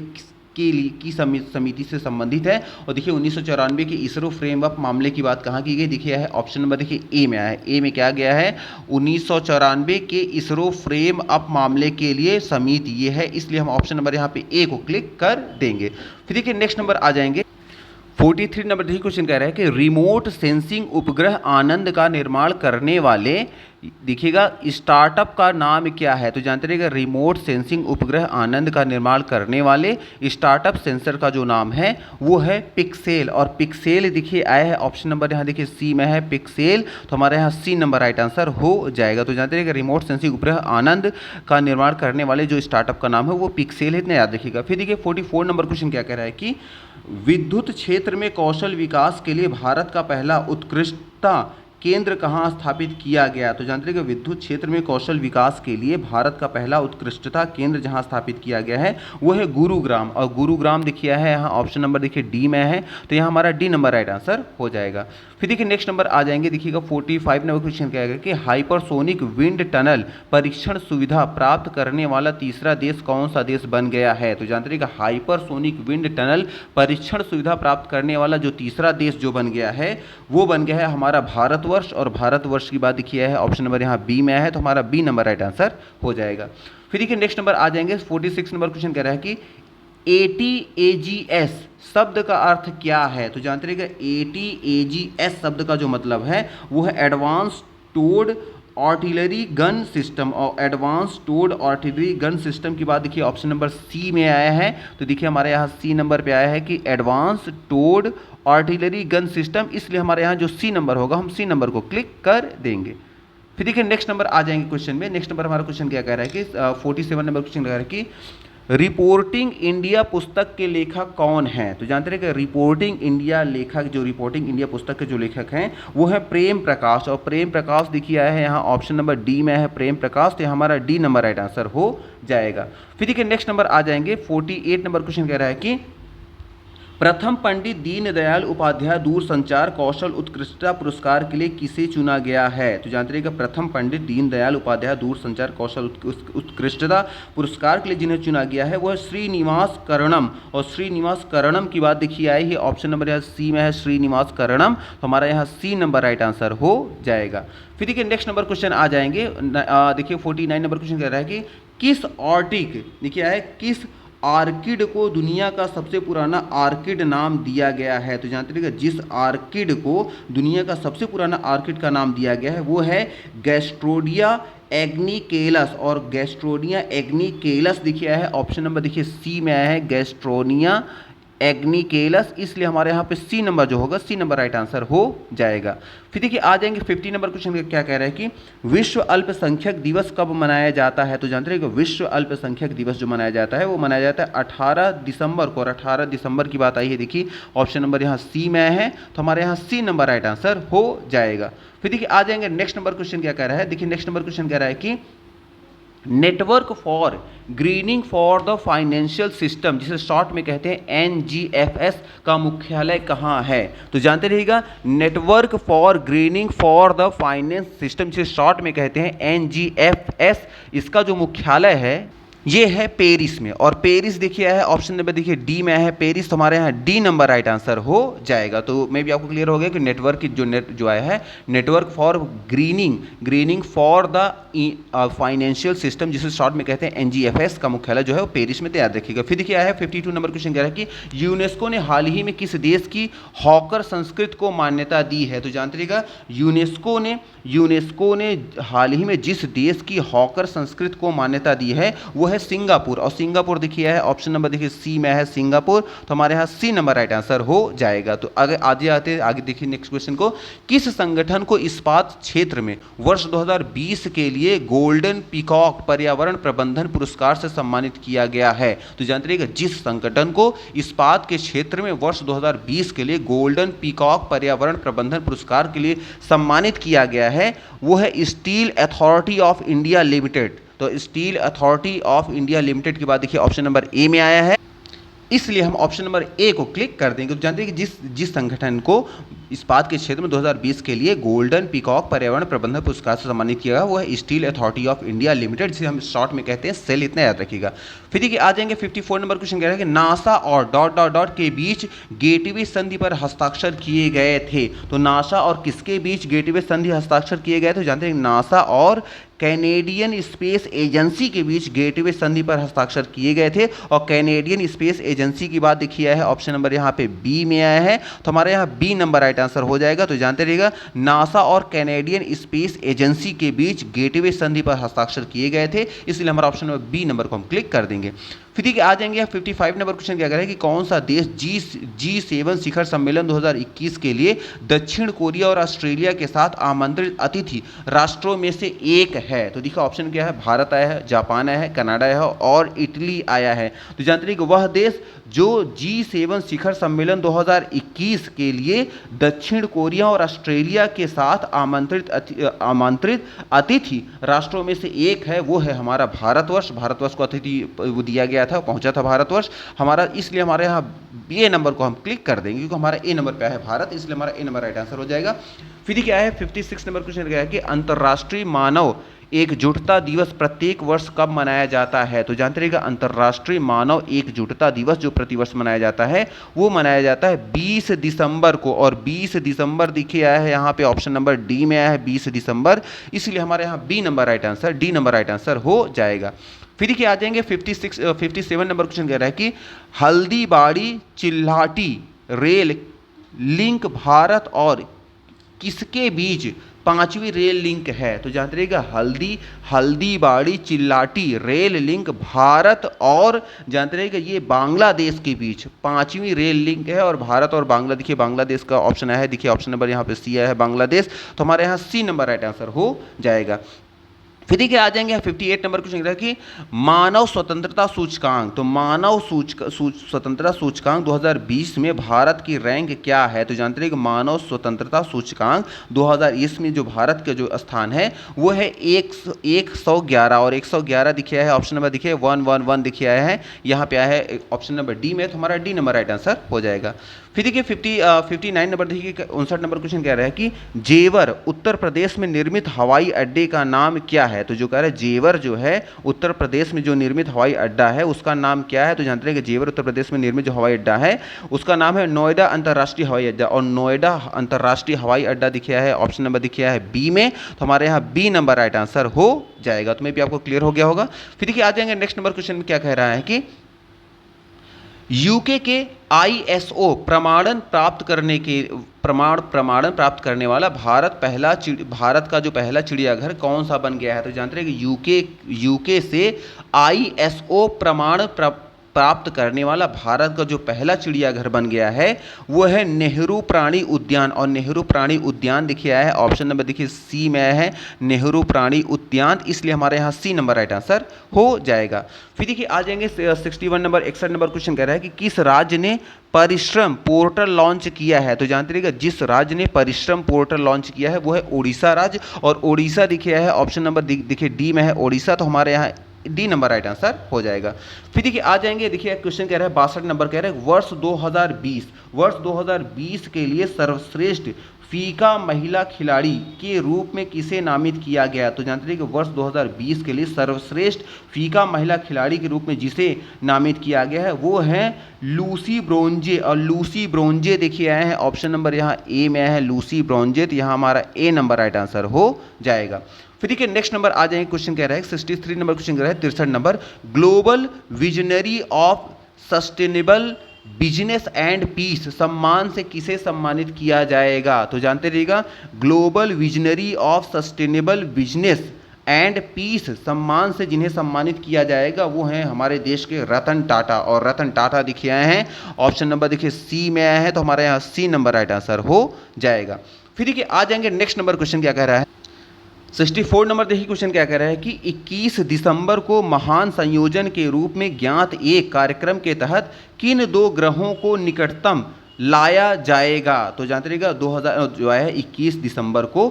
की समिति से संबंधित है। और देखिए 1994 के इसरो फ्रेम अप मामले की बात कहाँ की गई, देखिए है ऑप्शन नंबर देखिए ए में आया है। ए में क्या गया है, 1994 के इसरो फ्रेम अप मामले के लिए समिति ये है, इसलिए हम ऑप्शन नंबर यहाँ पे ए को क्लिक कर देंगे। फिर देखिए नेक्स्ट नंबर आ जाएंगे 43 नंबर। देखिए क्वेश्चन कह रहा है कि रिमोट सेंसिंग उपग्रह आनंद का निर्माण करने वाले, देखिएगा, स्टार्टअप का नाम क्या है। तो जानते रहिएगा रिमोट सेंसिंग उपग्रह आनंद का निर्माण करने वाले स्टार्टअप सेंसर का जो नाम है वो है पिक्सेल। और पिक्सेल देखिए आया है ऑप्शन नंबर यहाँ देखिए सी में है पिक्सेल, तो हमारे यहाँ सी नंबर राइट आंसर हो जाएगा। तो जानते रहिएगा रिमोट सेंसिंग उपग्रह आनंद का निर्माण करने वाले जो स्टार्टअप का नाम है वो पिक्सेल है, इतना याद रखिएगा। फिर देखिए 44 नंबर क्वेश्चन क्या कह रहा है कि विद्युत क्षेत्र में कौशल विकास के लिए भारत का पहला उत्कृष्टता केंद्र कहाँ स्थापित किया गया। तो जानते हैं कि विद्युत क्षेत्र में कौशल विकास के लिए भारत का पहला उत्कृष्टता केंद्र जहाँ स्थापित किया गया है वो है गुरुग्राम। और गुरुग्राम देखिए है यहाँ ऑप्शन नंबर देखिए डी में है, तो यहाँ हमारा डी नंबर राइट आंसर हो जाएगा। फिर देखिए नेक्स्ट नंबर आ जाएंगे, देखिएगा 45 नंबर क्वेश्चन क्या है कि हाइपरसोनिक विंड टनल परीक्षण सुविधा प्राप्त करने वाला तीसरा देश कौन सा देश बन गया है। तो जानते हैं कि हाइपरसोनिक विंड टनल परीक्षण सुविधा प्राप्त करने वाला जो तीसरा देश जो बन गया है वो बन गया है हमारा भारतवर्ष। और भारतवर्ष की बात देखिए है ऑप्शन नंबर यहाँ बी में है, तो हमारा बी नंबर राइट आंसर हो जाएगा। फिर देखिए नेक्स्ट नंबर आ जाएंगे 46 नंबर क्वेश्चन कह रहा है कि ATAGS शब्द का अर्थ क्या है। तो जानते रहिएगा ATAGS शब्द का जो मतलब है वो है advance towed artillery gun system. और advance towed artillery gun system की बात देखिए ऑप्शन नंबर सी में आया है, तो देखिए हमारे यहाँ सी नंबर पे आया है कि advance towed artillery gun system, इसलिए हमारे यहाँ जो सी नंबर होगा हम सी नंबर को क्लिक कर देंगे। फिर देखिए नेक्स्ट नंबर आ जाएंगे क्वेश्चन में। नेक्स्ट नंबर हमारा क्वेश्चन क्या कह रहा है कि 47 नंबर क्वेश्चन कह रहा है कि रिपोर्टिंग इंडिया पुस्तक के लेखक कौन हैं। तो जानते हैं कि रिपोर्टिंग इंडिया लेखक, जो रिपोर्टिंग इंडिया पुस्तक के जो लेखक हैं वो है प्रेम प्रकाश। और प्रेम प्रकाश देखिए आया है यहाँ ऑप्शन नंबर डी में है प्रेम प्रकाश, तो हमारा डी नंबर राइट आंसर हो जाएगा। फिर देखिए नेक्स्ट नंबर आ जाएंगे 48 नंबर क्वेश्चन कह रहा है कि प्रथम पंडित दीनदयाल उपाध्याय दूरसंचार कौशल उत्कृष्टता पुरस्कार के लिए किसे चुना गया है। तो जानते रहिएगा प्रथम पंडित दीनदयाल उपाध्याय दूरसंचार कौशल उत्कृष्टता पुरस्कार के लिए जिन्हें चुना गया है वो है श्रीनिवास करणम। और श्रीनिवास करणम की बात देखिए आई है ऑप्शन नंबर यहाँ सी में है श्रीनिवास करणम, तो हमारा यहाँ सी नंबर राइट आंसर हो जाएगा। फिर देखिए नेक्स्ट नंबर क्वेश्चन आ जाएंगे, देखिए 49 नंबर क्वेश्चन कह रहा है कि किस आर्टिक, देखिए है किस आर्किड को दुनिया का सबसे पुराना आर्किड नाम दिया गया है। तो जानते रहिएगा जिस आर्किड को दुनिया का सबसे पुराना आर्किड का नाम दिया गया है वो है गैस्ट्रोडिया एग्निकेलस। और गैस्ट्रोनिया एग्निकेलस देखिए है ऑप्शन नंबर देखिए सी में आया है गैस्ट्रोनिया एग्निकेलस, इसलिए हमारे यहाँ पे सी नंबर जो होगा सी नंबर राइट आंसर हो जाएगा। फिर देखिए आ जाएंगे 50 नंबर क्वेश्चन क्या कह रहा है कि विश्व अल्पसंख्यक दिवस कब मनाया जाता है। तो जानते हैं कि विश्व अल्पसंख्यक दिवस जो मनाया जाता है वो मनाया जाता है 18 दिसंबर को। और 18 दिसंबर की बात आई है, देखिए ऑप्शन नंबर यहाँ सी में है, तो हमारे यहाँ सी नंबर राइट आंसर हो जाएगा। फिर देखिए आ जाएंगे नेक्स्ट नंबर क्वेश्चन क्या कह रहा है, देखिए नेक्स्ट नंबर क्वेश्चन कह रहा है कि network for grinning for the financial system, जिसे शॉर्ट में कहते हैं NGFS, का मुख्यालय कहाँ है। तो जानते रहिएगा network for grinning for the finance system, जिसे शॉर्ट में कहते हैं NGFS, इसका जो मुख्यालय है ये है पेरिस में, और पेरिस देखिए है ऑप्शन नंबर देखिए डी में है पेरिस, तो हमारे यहाँ डी नंबर राइट आंसर हो जाएगा। तो मे भी आपको क्लियर हो गया कि नेटवर्क की जो आया है network for grinning for the financial system, जिसे शॉर्ट में कहते हैं एनजीएफएस, का मुख्यालय जो है वो पेरिस में, याद रखिएगा। फिर देखिए आया है 52 नंबर क्वेश्चन कह रहा है कि यूनेस्को ने हाल ही में किस देश की हॉकर संस्कृति को मान्यता दी है। तो जानते रहिएगा यूनेस्को ने हाल ही में जिस देश की हॉकर संस्कृति को मान्यता दी है वो है सिंगापुर, और सिंगापुर देखिए है ऑप्शन नंबर देखिए सी में है सिंगापुर, तो हमारे यहाँ सी नंबर राइट आंसर हो जाएगा। तो आगे देखिए नेक्स्ट क्वेश्चन को, किस संगठन को इस्पात क्षेत्र में वर्ष 2020 के लिए गोल्डन पीकॉक पर्यावरण प्रबंधन पुरस्कार से सम्मानित किया गया है। तो जानते रहिएगा जिस संगठन को इस्पात के क्षेत्र में वर्ष 2020 के लिए गोल्डन पीकॉक पर्यावरण प्रबंधन पुरस्कार के लिए सम्मानित किया गया है वो है steel authority of India limited. तो steel authority of India limited के बाद देखिए ऑप्शन नंबर ए में आया है, इसलिए हम ऑप्शन नंबर ए को क्लिक कर देंगे। तो जानते हैं कि जिस संगठन को इस्पात के क्षेत्र में 2020 के लिए गोल्डन पीकॉक पर्यावरण प्रबंधन पुरस्कार से सम्मानित किया गया वो है steel authority of India limited, जिसे हम शॉर्ट में कहते हैं सेल, इतना याद रखिएगा। फिर देखिए आ जाएंगे 54 नंबर क्वेश्चन कह रहा है कि नासा और ... के बीच गेटवे संधि पर हस्ताक्षर किए गए थे। तो नासा और किसके बीच गेटवे संधि हस्ताक्षर किए गए थे? जानते हैं नासा और कैनेडियन स्पेस एजेंसी के बीच गेटवे संधि पर हस्ताक्षर किए गए थे, और कैनेडियन स्पेस एजेंसी की बात देखिए है ऑप्शन नंबर यहाँ पे बी में आया है, तो हमारे यहाँ बी नंबर राइट आंसर हो जाएगा। तो जानते रहिएगा नासा और कैनेडियन स्पेस एजेंसी के बीच गेटवे संधि पर हस्ताक्षर किए गए थे, इसलिए हमारा ऑप्शन नंबर बी नंबर को हम क्लिक कर देंगे। फिर ठीक है आ जाएंगे 55 नंबर क्वेश्चन क्या कह रहा है कि कौन सा देश G7 शिखर सम्मेलन 2021 के लिए दक्षिण कोरिया और ऑस्ट्रेलिया के साथ आमंत्रित अतिथि राष्ट्रों में से एक है। तो देखिए ऑप्शन क्या है, भारत आया है, जापान आया है, कनाडा आया है और इटली आया है। तो जानते हैं कि वह देश जो G7 शिखर सम्मेलन 2021 के लिए दक्षिण कोरिया और ऑस्ट्रेलिया के साथ आमंत्रित अतिथि राष्ट्रों में से एक है वो है हमारा भारतवर्ष। भारतवर्ष को अतिथि दिया गया था, पहुंचा था भारतवर्ष हमारा, इसलिए हमारे यहाँ ए नंबर को हम क्लिक कर देंगे क्योंकि हमारा ए नंबर पे है भारत, इसलिए हमारा ए नंबर राइट आंसर हो जाएगा। फिर क्या है 56 नंबर क्वेश्चन क्या है कि अंतर्राष्ट्रीय मानव एकजुटता दिवस प्रत्येक वर्ष कब मनाया जाता है। तो जानते रहिएगा अंतर्राष्ट्रीय मानव एकजुटता दिवस जो प्रतिवर्ष मनाया जाता है वो मनाया जाता है 20 दिसंबर को, और 20 दिसंबर देखिए आया है यहाँ पे ऑप्शन नंबर डी में आया है 20 दिसंबर, इसलिए हमारे यहाँ B number right answer, D number right answer हो जाएगा। फिर क्या आ जाएंगे 57 नंबर क्वेश्चन कह रहा है कि हल्दीबाड़ी चिल्हाटी रेल लिंक भारत और किसके बीच पांचवी रेल लिंक है। तो जानते रहिएगा हल्दीबाड़ी चिल्लाटी रेल लिंक भारत और जानते रहिएगा ये बांग्लादेश के बीच पांचवी रेल लिंक है, और भारत और बांग्ला देखिए बांग्लादेश का ऑप्शन आया है, देखिए ऑप्शन नंबर यहाँ पे सी आया है बांग्लादेश, तो हमारे यहाँ सी नंबर राइट आंसर हो जाएगा। फिर देखिए आ जाएंगे 58 नंबर क्वेश्चन कह रहा है कि मानव स्वतंत्रता सूचकांक, तो मानव स्वतंत्रता सूचकांक 2020 में भारत की रैंक क्या है। तो जानते हैं कि मानव स्वतंत्रता सूचकांक 2020 में जो भारत का जो स्थान है वो है 111, और 111 दिखिए है ऑप्शन नंबर देखिए 111 दिखिए आया है, यहाँ पे आया है ऑप्शन नंबर डी में, तो हमारा डी नंबर राइट आंसर हो जाएगा। फिर देखिए 59 नंबर देखिए 59 नंबर क्वेश्चन कह रहा है कि जेवर उत्तर प्रदेश में निर्मित हवाई अड्डे का नाम क्या है। तो जो कह रहा है जेवर जो है उत्तर प्रदेश में जो निर्मित हवाई अड्डा है उसका नाम क्या है। तो जानते हैं कि जेवर उत्तर प्रदेश में निर्मित जो हवाई अड्डा है उसका नाम है नोएडा अंतर्राष्ट्रीय हवाई अड्डा, और नोएडा अंतर्राष्ट्रीय हवाई अड्डा दिखा है ऑप्शन नंबर दिखा है बी में, तो हमारे यहाँ बी नंबर राइट आंसर हो जाएगा। तो मे भी आपको क्लियर हो गया होगा। फिर देखिए आ जाएंगे नेक्स्ट नंबर क्वेश्चन में क्या कह रहा है कि यूके के ISO प्रमाणन प्राप्त करने वाला भारत का जो पहला चिड़ियाघर कौन सा बन गया है। तो जानते हैं कि यूके से ISO प्रमाण प्राप्त करने वाला भारत का जो पहला चिड़ियाघर बन गया है वो है नेहरू प्राणी उद्यान, और नेहरू प्राणी उद्यान देखिए आया है ऑप्शन नंबर देखिए सी में आया है नेहरू प्राणी उद्यान, इसलिए हमारे यहाँ सी नंबर राइट आंसर हो जाएगा। फिर देखिए आ जाएंगे 61 नंबर 61 नंबर क्वेश्चन कह रहा है कि किस राज्य ने परिश्रम पोर्टल लॉन्च किया है। तो जानते रहिएगा जिस राज्य ने परिश्रम पोर्टल लॉन्च किया है वो है उड़ीसा राज्य, और उड़ीसा दिखे है ऑप्शन नंबर देखिए डी में है उड़ीसा, तो हमारे यहाँ डी नंबर राइट आंसर हो जाएगा। फिर देखिए आ जाएंगे, देखिए क्वेश्चन कह रहा है 62 नंबर कह रहा है वर्ष 2020 के लिए सर्वश्रेष्ठ फीका महिला खिलाड़ी के रूप में किसे नामित किया गया। तो जानते हैं कि वर्ष 2020 के लिए सर्वश्रेष्ठ फीका महिला खिलाड़ी के रूप में जिसे नामित किया गया है वो है लूसी ब्रोंजे। और लूसी ब्रोंजे देखिए आए हैं, ऑप्शन नंबर यहाँ ए में आया है लूसी ब्रोंजे, तो यहाँ हमारा ए नंबर राइट आंसर हो जाएगा। फिर देखिए नेक्स्ट नंबर आ जाएंगे, क्वेश्चन कह रहा है 63 नंबर क्वेश्चन कह रहा है 63 number, global visionary of sustainable business and peace सम्मान से किसे सम्मानित किया जाएगा। तो जानते रहिएगा global visionary of sustainable business and peace सम्मान से जिन्हें सम्मानित किया जाएगा वो हैं हमारे देश के रतन टाटा। और रतन टाटा देखिए आए हैं, ऑप्शन नंबर देखिए सी में आया है, तो हमारे यहाँ सी नंबर राइट आंसर हो जाएगा। फिर देखिए आ जाएंगे नेक्स्ट नंबर क्वेश्चन क्या कह रहा है 64 नंबर देखिए क्वेश्चन क्या कह रहा है कि 21 दिसंबर को महान संयोजन के रूप में ज्ञात एक कार्यक्रम के तहत किन दो ग्रहों को निकटतम लाया जाएगा। तो जानते रहिएगा 2000 जो है 21 दिसंबर को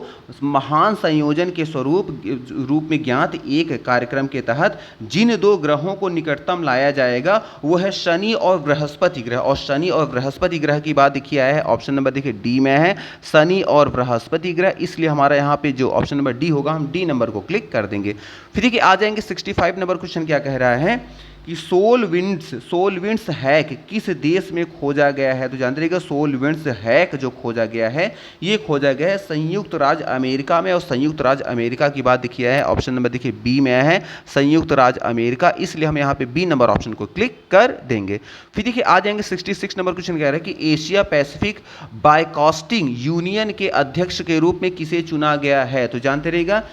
महान संयोजन के रूप में ज्ञात एक कार्यक्रम के तहत जिन दो ग्रहों को निकटतम लाया जाएगा वो है शनि और बृहस्पति ग्रह। और शनि और बृहस्पति ग्रह की बात देखिए आया है, ऑप्शन नंबर देखिए डी में है शनि और बृहस्पति ग्रह, इसलिए हमारा यहाँ पे जो ऑप्शन नंबर डी होगा हम डी नंबर को क्लिक कर देंगे। फिर देखिए आ जाएंगे 65 नंबर क्वेश्चन क्या कह रहा है कि सोलविंड्स हैक किस देश में खोजा गया है। तो जानते रहिएगा सोलविंड्स हैक जो खोजा गया है ये खोजा गया है संयुक्त राज्य अमेरिका में। और संयुक्त राज्य अमेरिका की बात देखिए है, ऑप्शन नंबर देखिए बी में है संयुक्त राज्य अमेरिका, इसलिए हम यहाँ पे बी नंबर ऑप्शन को क्लिक कर देंगे। फिर देखिए आ जाएंगे 66 नंबर क्वेश्चन कह रहा है कि एशिया पैसिफिक ब्रॉडकास्टिंग यूनियन के अध्यक्ष के रूप में किसे चुना गया है। तो जानते रहिएगा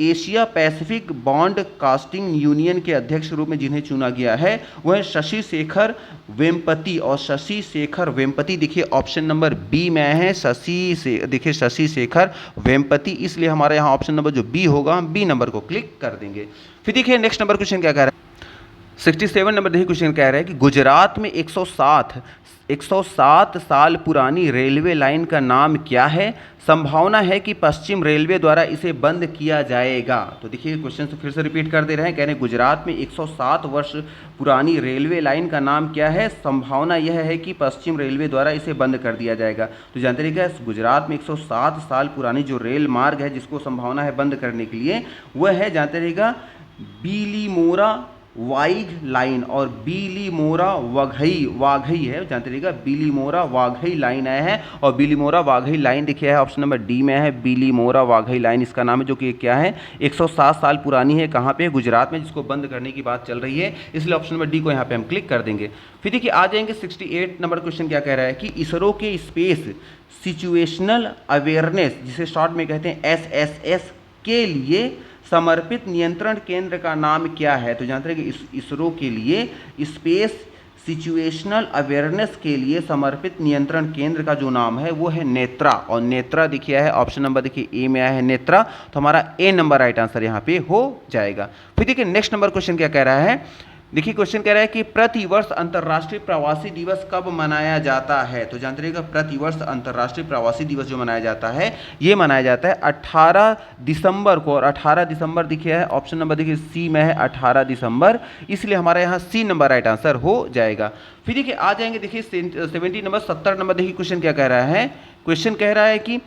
एशिया पैसिफिक ब्रॉडकास्टिंग यूनियन के अध्यक्ष के रूप में जिन्हें चुना गया है वह शशि शेखर वेम्पति। और शशि शेखर वेम्पति देखिए ऑप्शन नंबर बी में है देखिए शशि शेखर वेम्पति, इसलिए हमारे यहां ऑप्शन नंबर जो बी होगा हम बी नंबर को क्लिक कर देंगे। फिर देखिए नेक्स्ट नंबर क्वेश्चन क्या कह रहा है 67 नंबर देखिए क्वेश्चन कह रहा है कि गुजरात में 107 साल पुरानी रेलवे लाइन का नाम क्या है। संभावना है कि पश्चिम रेलवे द्वारा इसे बंद किया जाएगा। तो देखिए क्वेश्चन से फिर से रिपीट कर दे रहे हैं, कह रहे हैं गुजरात में 107 वर्ष पुरानी रेलवे लाइन का नाम क्या है। संभावना यह है कि पश्चिम रेलवे द्वारा इसे बंद कर दिया जाएगा। तो जानते रहिएगा गुजरात में 107 साल पुरानी जो रेल मार्ग है जिसको संभावना है बंद करने के लिए वह है जानते रहिएगा बीलीमोरा वाइग लाइन। और बीलीमोरा वाघई है, जानते रहिएगा बीलीमोरा वाघई लाइन आया है। और बीलीमोरा वाघई लाइन देखिए है ऑप्शन नंबर डी में है बीलीमोरा वाघई लाइन इसका नाम है, जो कि क्या है 107 साल पुरानी है। कहाँ पे गुजरात में, जिसको बंद करने की बात चल रही है, इसलिए ऑप्शन नंबर डी को यहाँ पे हम क्लिक कर देंगे। फिर देखिए आ जाएंगे 68 नंबर क्वेश्चन क्या कह रहा है कि इसरो के स्पेस सिचुएशनल अवेयरनेस जिसे शॉर्ट में कहते हैं SSS के लिए समर्पित नियंत्रण केंद्र का नाम क्या है। तो जानते हैं कि इसरो के लिए स्पेस सिचुएशनल अवेयरनेस के लिए समर्पित नियंत्रण केंद्र का जो नाम है वो है नेत्रा। और नेत्रा देखिए है ऑप्शन नंबर देखिए ए में आया है नेत्रा, तो हमारा ए नंबर राइट आंसर यहाँ पे हो जाएगा। फिर देखिए नेक्स्ट नंबर क्वेश्चन क्या कह रहा है, देखिए क्वेश्चन कह रहा है कि प्रतिवर्ष अंतर्राष्ट्रीय प्रवासी दिवस कब मनाया जाता है। तो जानते रहिएगा प्रतिवर्ष अंतर्राष्ट्रीय प्रवासी दिवस जो मनाया जाता है ये मनाया जाता है 18 दिसंबर को। और 18 दिसंबर देखिए है ऑप्शन नंबर देखिए सी में है 18 दिसंबर, इसलिए हमारा यहाँ सी नंबर राइट आंसर हो जाएगा। फिर देखिए आ जाएंगे देखिए 70 नंबर देखिए क्वेश्चन क्या कह रहा है, क्वेश्चन कह रहा है कि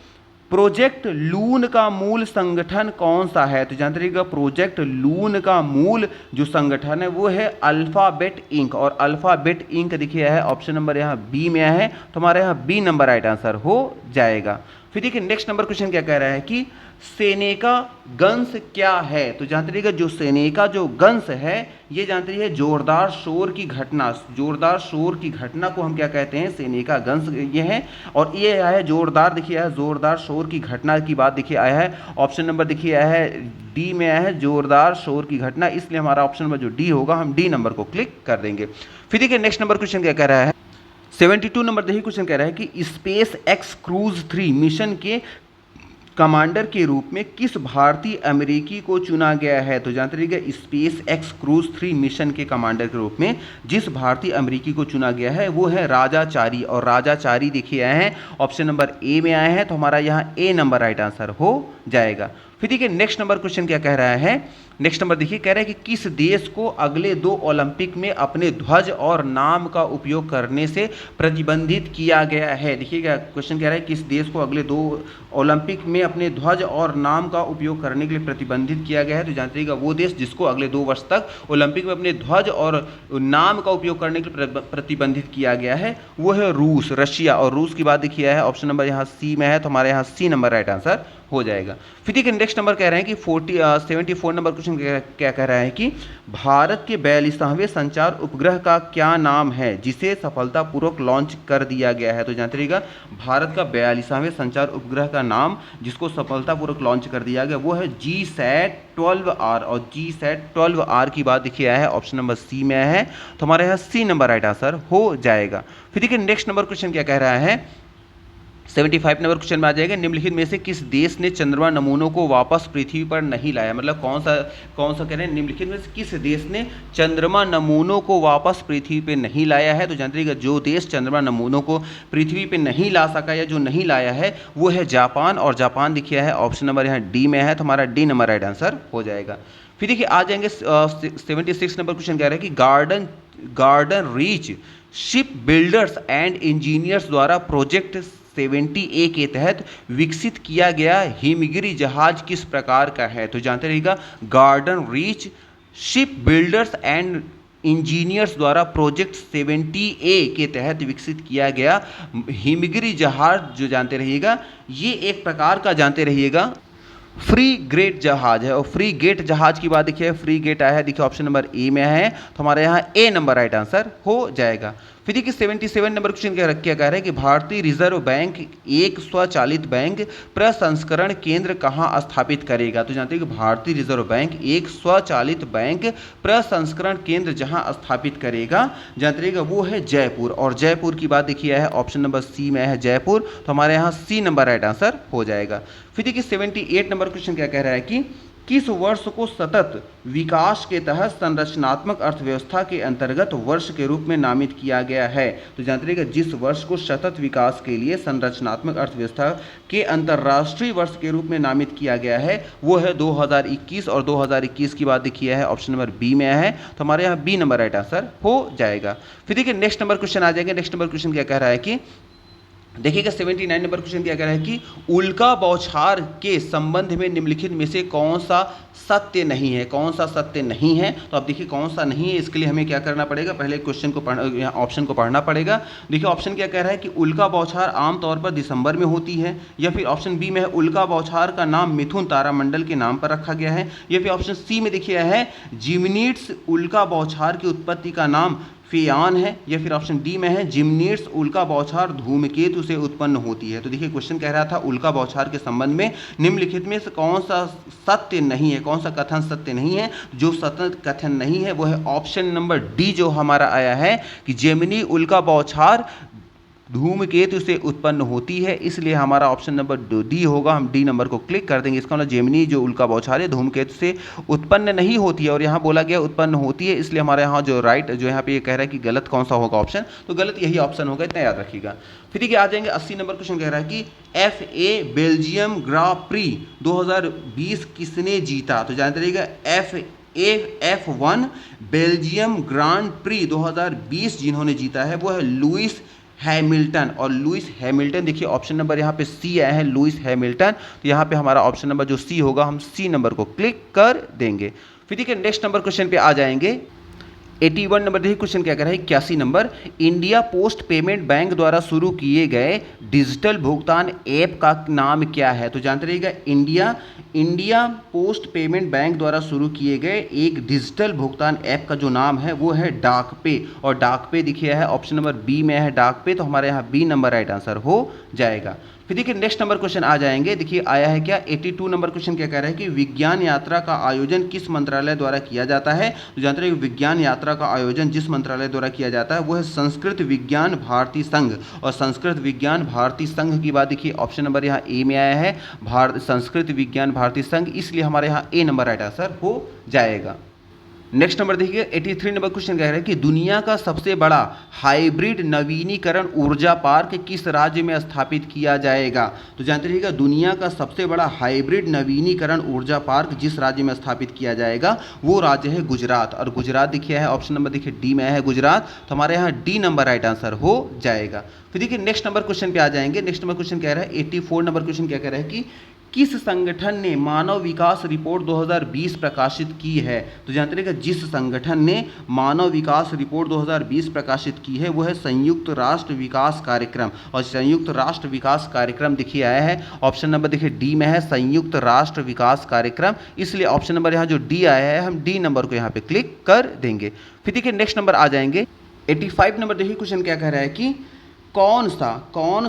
प्रोजेक्ट लून का मूल संगठन कौन सा है। तो जानते रहिएगा प्रोजेक्ट लून का मूल जो संगठन है वो है अल्फाबेट इंक। और अल्फाबेट इंक देखिए है ऑप्शन नंबर यहाँ बी में है, तो हमारे यहाँ बी नंबर राइट आंसर हो जाएगा। फिर देखिए नेक्स्ट नंबर क्वेश्चन क्या कह रहा है कि सेनेका गन्स क्या है। तो जानते रहिएगा जो सेनेका जो गन्स है ये जानते रहिए जोरदार शोर की घटना को हम क्या कहते हैं, सेनेका गन्स ये है। और ये आया है जोरदार देखिए आया जोरदार शोर की घटना की बात देखिए आया है, ऑप्शन नंबर देखिए आया है डी में आया है जोरदार शोर की घटना, इसलिए हमारा ऑप्शन नंबर जो डी होगा हम डी नंबर को क्लिक कर देंगे। फिर देखिए नेक्स्ट नंबर क्वेश्चन क्या कह रहा है 72 नंबर देखिए क्वेश्चन कह रहा है कि स्पेस एक्स क्रूज 3 मिशन के कमांडर के रूप में किस भारतीय अमेरिकी को चुना गया है। तो जानते रहिएगा स्पेस एक्स क्रूज 3 मिशन के कमांडर के रूप में जिस भारतीय अमेरिकी को चुना गया है वो है राजाचारी। और राजाचारी देखिए आए हैं ऑप्शन नंबर ए में आए हैं, तो हमारा यहाँ ए नंबर राइट आंसर हो जाएगा। फिर देखिए नेक्स्ट नंबर क्वेश्चन क्या कह रहा है नेक्स्ट नंबर देखिए, कह रहा है कि किस देश को अगले 2 ओलंपिक में अपने ध्वज और नाम का उपयोग करने से प्रतिबंधित किया गया है। देखिएगा क्वेश्चन कह रहा है किस देश को अगले 2 ओलंपिक में अपने ध्वज और नाम का उपयोग करने के लिए प्रतिबंधित किया गया है। तो जानते रहिएगा वो देश जिसको अगले 2 वर्ष तक ओलंपिक में अपने ध्वज और नाम का उपयोग करने के लिए प्रतिबंधित किया गया है वो है रूस, रशिया। और रूस की बात देखिए है ऑप्शन नंबर यहाँ सी में है, तो हमारे यहाँ सी नंबर राइट आंसर हो जाएगा। फिर देखिए नेक्स्ट नंबर कह रहे हैं कि 74 नंबर क्वेश्चन क्या कह रहा है कि भारत के 42वें संचार उपग्रह का क्या नाम है जिसे सफलतापूर्वक लॉन्च कर दिया गया है। तो जानते रहिएगा भारत का 42वें संचार उपग्रह का नाम जिसको सफलतापूर्वक लॉन्च कर दिया गया वो है GSAT-12R। और GSAT-12R की बात देखिए है ऑप्शन नंबर सी में है, तो हमारे यहाँ सी नंबर राइट आंसर हो जाएगा। फिर देखिए नेक्स्ट नंबर क्वेश्चन क्या कह रहा है, 75 नंबर क्वेश्चन में आ जाएगा, निम्नलिखित में से किस देश ने चंद्रमा नमूनों को वापस पृथ्वी पर नहीं लाया। मतलब कौन सा कह रहे हैं, निम्नलिखित में से किस देश ने चंद्रमा नमूनों को वापस पृथ्वी पे नहीं लाया है। तो जानते रहिएगा जो देश चंद्रमा नमूनों को पृथ्वी पे नहीं ला सका या जो नहीं लाया है वो है जापान। और जापान देखिए है ऑप्शन नंबर यहाँ डी में है, तो हमारा डी नंबर राइट आंसर हो जाएगा। फिर देखिए आ जाएंगे 76 नंबर क्वेश्चन कह रहा है कि garden reach ship builders and engineers द्वारा प्रोजेक्ट 70A के तहत विकसित किया गया हिमगिरी जहाज किस प्रकार का है। तो जानते रहिएगा garden reach ship builders and engineers द्वारा प्रोजेक्ट 70A के तहत विकसित किया गया हिमगिरी जहाज जो जानते रहिएगा ये एक प्रकार का जानते रहिएगा फ्री गेट जहाज है। और फ्री गेट जहाज की बात देखिए, फ्री गेट आया है देखिए ऑप्शन नंबर ए में है, तो हमारे यहाँ ए नंबर राइट आंसर हो जाएगा। फिर देखिए 77 नंबर क्वेश्चन क्या कह रहा है कि भारतीय रिजर्व बैंक एक स्वचालित बैंक प्रसंस्करण केंद्र कहाँ स्थापित करेगा। तो जानते हैं कि भारतीय रिजर्व बैंक एक स्वचालित बैंक प्रसंस्करण केंद्र जहाँ स्थापित करेगा जानते रहिएगा वो है जयपुर। और जयपुर की बात देखिए है ऑप्शन नंबर सी में है जयपुर, तो हमारे यहाँ सी नंबर राइट आंसर हो जाएगा। फिर देखिए 78 नंबर क्वेश्चन क्या कह रहा है कि किस वर्ष को सतत विकास के तहत संरचनात्मक अर्थव्यवस्था के अंतर्गत वर्ष के रूप में नामित किया गया है। तो जानते रहिएगा जिस वर्ष को सतत विकास के लिए संरचनात्मक अर्थव्यवस्था के अंतर्राष्ट्रीय वर्ष के रूप में नामित किया गया है वो है 2021। और 2021 की बात देखिए है ऑप्शन नंबर बी में है, तो हमारे यहाँ बी नंबर राइट आंसर हो जाएगा। फिर देखिए नेक्स्ट नंबर क्वेश्चन आ जाएंगे। नेक्स्ट नंबर क्वेश्चन क्या कह रहा है कि देखिएगा 79 नंबर क्वेश्चन क्या कह रहा है कि उल्का बौछार के संबंध में निम्नलिखित में से कौन सा सत्य नहीं है। कौन सा सत्य नहीं है, तो अब देखिए कौन सा नहीं है इसके लिए हमें क्या करना पड़ेगा, पहले क्वेश्चन को पढ़ना, ऑप्शन को पढ़ना पड़ेगा। देखिए ऑप्शन क्या कह रहा है कि उल्का बौछार आमतौर पर दिसंबर में होती है, या फिर ऑप्शन बी में है उल्का बौछार का नाम मिथुन तारामंडल के नाम पर रखा गया है, या फिर ऑप्शन सी में देखिए है जिमनीड्स उल्का बौछार की उत्पत्ति का नाम फेयान है, या फिर ऑप्शन डी में है जिमनीड्स उल्का बौछार धूमकेतु से उत्पन्न होती है। तो देखिए क्वेश्चन कह रहा था उल्का बौछार के संबंध में निम्नलिखित में से कौन सा सत्य नहीं है, कौन सा कथन सत्य नहीं है। जो सत्य कथन नहीं है वो है ऑप्शन नंबर डी जो हमारा आया है कि जेमिनी उल्का बौछार धूमकेतु से उत्पन्न होती है, इसलिए हमारा ऑप्शन नंबर डी होगा। हम डी नंबर को क्लिक कर देंगे। इसका मतलब जेमिनी जो उल्का बौछार है धूमकेतु से उत्पन्न नहीं होती है, और यहाँ बोला गया उत्पन्न होती है, इसलिए हमारे यहाँ जो राइट जो यहाँ पे ये कह रहा है कि गलत कौन सा होगा ऑप्शन, तो गलत यही ऑप्शन होगा, इतना याद रखिएगा। फिर देखिए आ जाएंगे 80 नंबर क्वेश्चन कह रहा है कि FA बेल्जियम ग्रां प्री 2020 किसने जीता। तो जानते रहिएगा F1 बेल्जियम ग्रांड प्री 2020 जिन्होंने जीता है वो है लुइस हैमिल्टन। और लुइस हैमिल्टन देखिए ऑप्शन नंबर यहाँ पे सी आया है लुइस हैमिल्टन, तो यहाँ पे हमारा ऑप्शन नंबर जो सी होगा हम सी नंबर को क्लिक कर देंगे। फिर देखिए नेक्स्ट नंबर क्वेश्चन पे आ जाएंगे। 81 नंबर देखिए क्वेश्चन क्या कर रहा है 81 number India post payment bank द्वारा शुरू किए गए डिजिटल भुगतान ऐप का नाम क्या है। तो जानते रहिएगा इंडिया पोस्ट पेमेंट बैंक द्वारा शुरू किए गए एक डिजिटल भुगतान ऐप का जो नाम है वो है डाक पे। और डाक पे देखिए है ऑप्शन नंबर बी में है डाक पे, तो हमारे यहाँ बी नंबर राइट आंसर हो जाएगा। फिर देखिए नेक्स्ट नंबर क्वेश्चन आ जाएंगे। देखिए आया है क्या 82 नंबर क्वेश्चन क्या कह रहा है कि विज्ञान यात्रा का आयोजन किस मंत्रालय द्वारा किया जाता है। तो जानते हैं विज्ञान यात्रा का आयोजन जिस मंत्रालय द्वारा किया जाता है वो है संस्कृत विज्ञान भारती संघ। और संस्कृत विज्ञान भारती संघ की बात देखिए ऑप्शन नंबर यहाँ ए में आया है संस्कृत विज्ञान भारती संघ, इसलिए हमारे यहाँ ए नंबर राइट आंसर हो जाएगा। नेक्स्ट नंबर देखिए 83 नंबर क्वेश्चन कह रहा है कि दुनिया का सबसे बड़ा हाइब्रिड नवीनीकरण ऊर्जा पार्क किस राज्य में स्थापित किया जाएगा। तो जानते रहिएगा दुनिया का सबसे बड़ा हाइब्रिड नवीनीकरण ऊर्जा पार्क जिस राज्य में स्थापित किया जाएगा वो राज्य है गुजरात। और गुजरात देखिए है ऑप्शन नंबर देखिए डी में है गुजरात, तो हमारे यहाँ डी नंबर राइट आंसर हो जाएगा। फिर देखिए नेक्स्ट नंबर क्वेश्चन पे आ जाएंगे। नेक्स्ट नंबर क्वेश्चन कह रहा है 84 नंबर क्वेश्चन क्या कह रहा है कि किस संगठन ने मानव विकास रिपोर्ट 2020 प्रकाशित की है। तो जानते रहिएगा जिस संगठन ने मानव विकास रिपोर्ट 2020 प्रकाशित की है वो है संयुक्त राष्ट्र विकास कार्यक्रम। और संयुक्त राष्ट्र विकास कार्यक्रम देखिए आया है ऑप्शन नंबर देखिए डी में है संयुक्त राष्ट्र विकास कार्यक्रम, इसलिए ऑप्शन नंबर यहाँ जो डी आया है हम डी नंबर को यहाँ पे क्लिक कर देंगे। फिर देखिए नेक्स्ट नंबर आ जाएंगे 85 नंबर। देखिए क्वेश्चन क्या कह रहा है कि कौन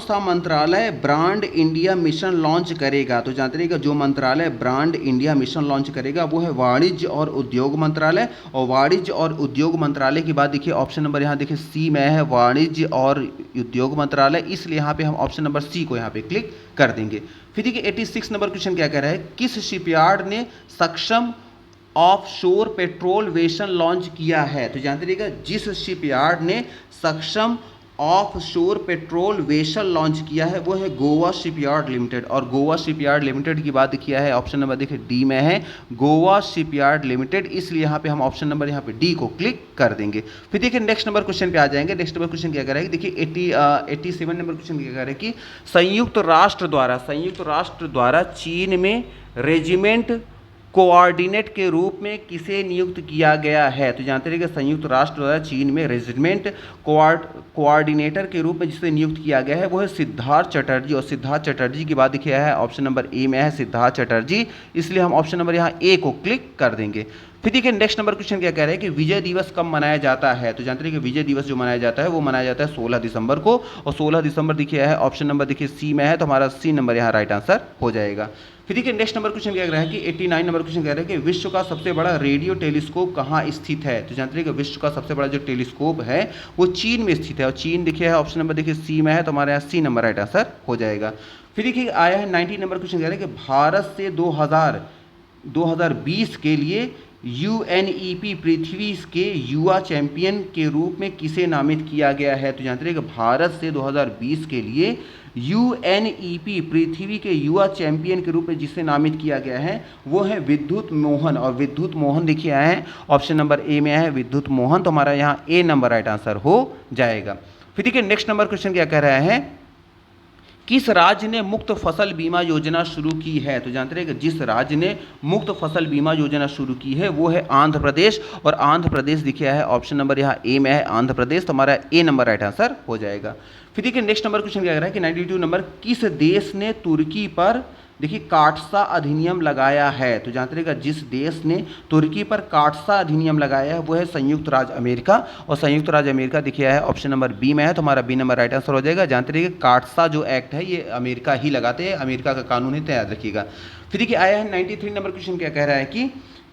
सा मंत्रालय ब्रांड इंडिया मिशन लॉन्च करेगा। तो जानते रहिएगा जो मंत्रालय ब्रांड इंडिया मिशन लॉन्च करेगा वो है वाणिज्य और उद्योग मंत्रालय। और वाणिज्य और उद्योग मंत्रालय की बात देखिए ऑप्शन नंबर यहाँ देखिए सी में है वाणिज्य और उद्योग मंत्रालय, इसलिए यहाँ पे हम ऑप्शन नंबर सी को यहाँ पे क्लिक कर देंगे। फिर देखिए 86 नंबर क्वेश्चन क्या कह रहा है किस शिपयार्ड ने सक्षम ऑफशोर पेट्रोल वेसल लॉन्च किया है। तो जानते रहिएगा जिस शिपयार्ड ने सक्षम ऑफशोर पेट्रोल वेसल लॉन्च किया है वो है गोवा शिपयार्ड लिमिटेड। और गोवा शिपयार्ड लिमिटेड की बात किया है ऑप्शन नंबर देखिए डी में है गोवा शिपयार्ड लिमिटेड, इसलिए यहाँ पे हम ऑप्शन नंबर यहाँ पे डी को क्लिक कर देंगे। फिर देखिए नेक्स्ट नंबर क्वेश्चन पे आ जाएंगे। नेक्स्ट नंबर क्वेश्चन क्या कह रहा है देखिए 87 नंबर क्वेश्चन क्या कह रहा है कि संयुक्त राष्ट्र द्वारा चीन में रेजिमेंट कोऑर्डिनेट के रूप में किसे नियुक्त किया गया है। तो जानते रहिए कि संयुक्त राष्ट्र द्वारा चीन में रेजिमेंट कोऑर्डिनेटर के रूप में जिसे नियुक्त किया गया है वो है सिद्धार्थ चटर्जी। और सिद्धार्थ चटर्जी की बात देखिए है ऑप्शन नंबर ए में है सिद्धार्थ चटर्जी, इसलिए हम ऑप्शन नंबर यहाँ ए को क्लिक कर देंगे। फिर देखिए नेक्स्ट नंबर क्वेश्चन क्या कह रहा है कि विजय दिवस कब मनाया जाता है। तो जानते रहिए कि विजय दिवस जो मनाया जाता है वो मनाया जाता है 16 दिसंबर को। और 16 दिसंबर देखिए है ऑप्शन नंबर देखिए सी में है, तो हमारा सी नंबर यहाँ राइट आंसर हो जाएगा। फिर देखिए नेक्स्ट नंबर क्वेश्चन क्या कह रहा है कि 89 नंबर क्वेश्चन कह रहा है कि विश्व का सबसे बड़ा रेडियो टेलीस्कोप कहाँ स्थित है। तो जानते रहिए कि विश्व का सबसे बड़ा जो टेलीस्कोप है वो चीन में स्थित है। और चीन देखिए है ऑप्शन नंबर देखिए सी में है, तो हमारे यहाँ सी नंबर राइट आंसर हो जाएगा। फिर देखिए आया है 90 नंबर क्वेश्चन कह रहा है कि भारत से 2020 के लिए यूएनईपी पृथ्वी के युवा चैंपियन के रूप में किसे नामित किया गया है। तो जानते रहिए कि भारत से 2020 के लिए यूएनईपी पृथ्वी के युवा चैंपियन के रूप में जिसे नामित किया गया है वो है विद्युत मोहन। और विद्युत मोहन देखिए आए हैं ऑप्शन नंबर ए में है विद्युत मोहन, तो हमारा यहाँ ए नंबर राइट आंसर हो जाएगा। फिर देखिए नेक्स्ट नंबर क्वेश्चन क्या कह रहा है किस राज्य ने मुक्त फसल बीमा योजना शुरू की है। तो जानते रहिए कि जिस राज्य ने मुक्त फसल बीमा योजना शुरू की है वो है आंध्र प्रदेश। और आंध्र प्रदेश दिखा है ऑप्शन नंबर यहाँ ए में है आंध्र प्रदेश, तो हमारा ए नंबर राइट आंसर हो जाएगा। फिर देखिए नेक्स्ट नंबर क्वेश्चन क्या कह रहा है कि 92 नंबर किस देश ने तुर्की पर देखिए काटसा अधिनियम लगाया है। तो जानते रहिएगा जिस देश ने तुर्की पर काटसा अधिनियम लगाया है वो है संयुक्त राज्य अमेरिका। और संयुक्त राज्य अमेरिका देखिए है ऑप्शन नंबर बी में है, तो हमारा बी नंबर राइट आंसर हो जाएगा। जानते रहिए काटसा जो एक्ट है ये अमेरिका ही लगाते हैं, अमेरिका का कानून है, तो याद रखिएगा। फिर देखिए आया है 93 नंबर क्वेश्चन क्या कह रहा है कि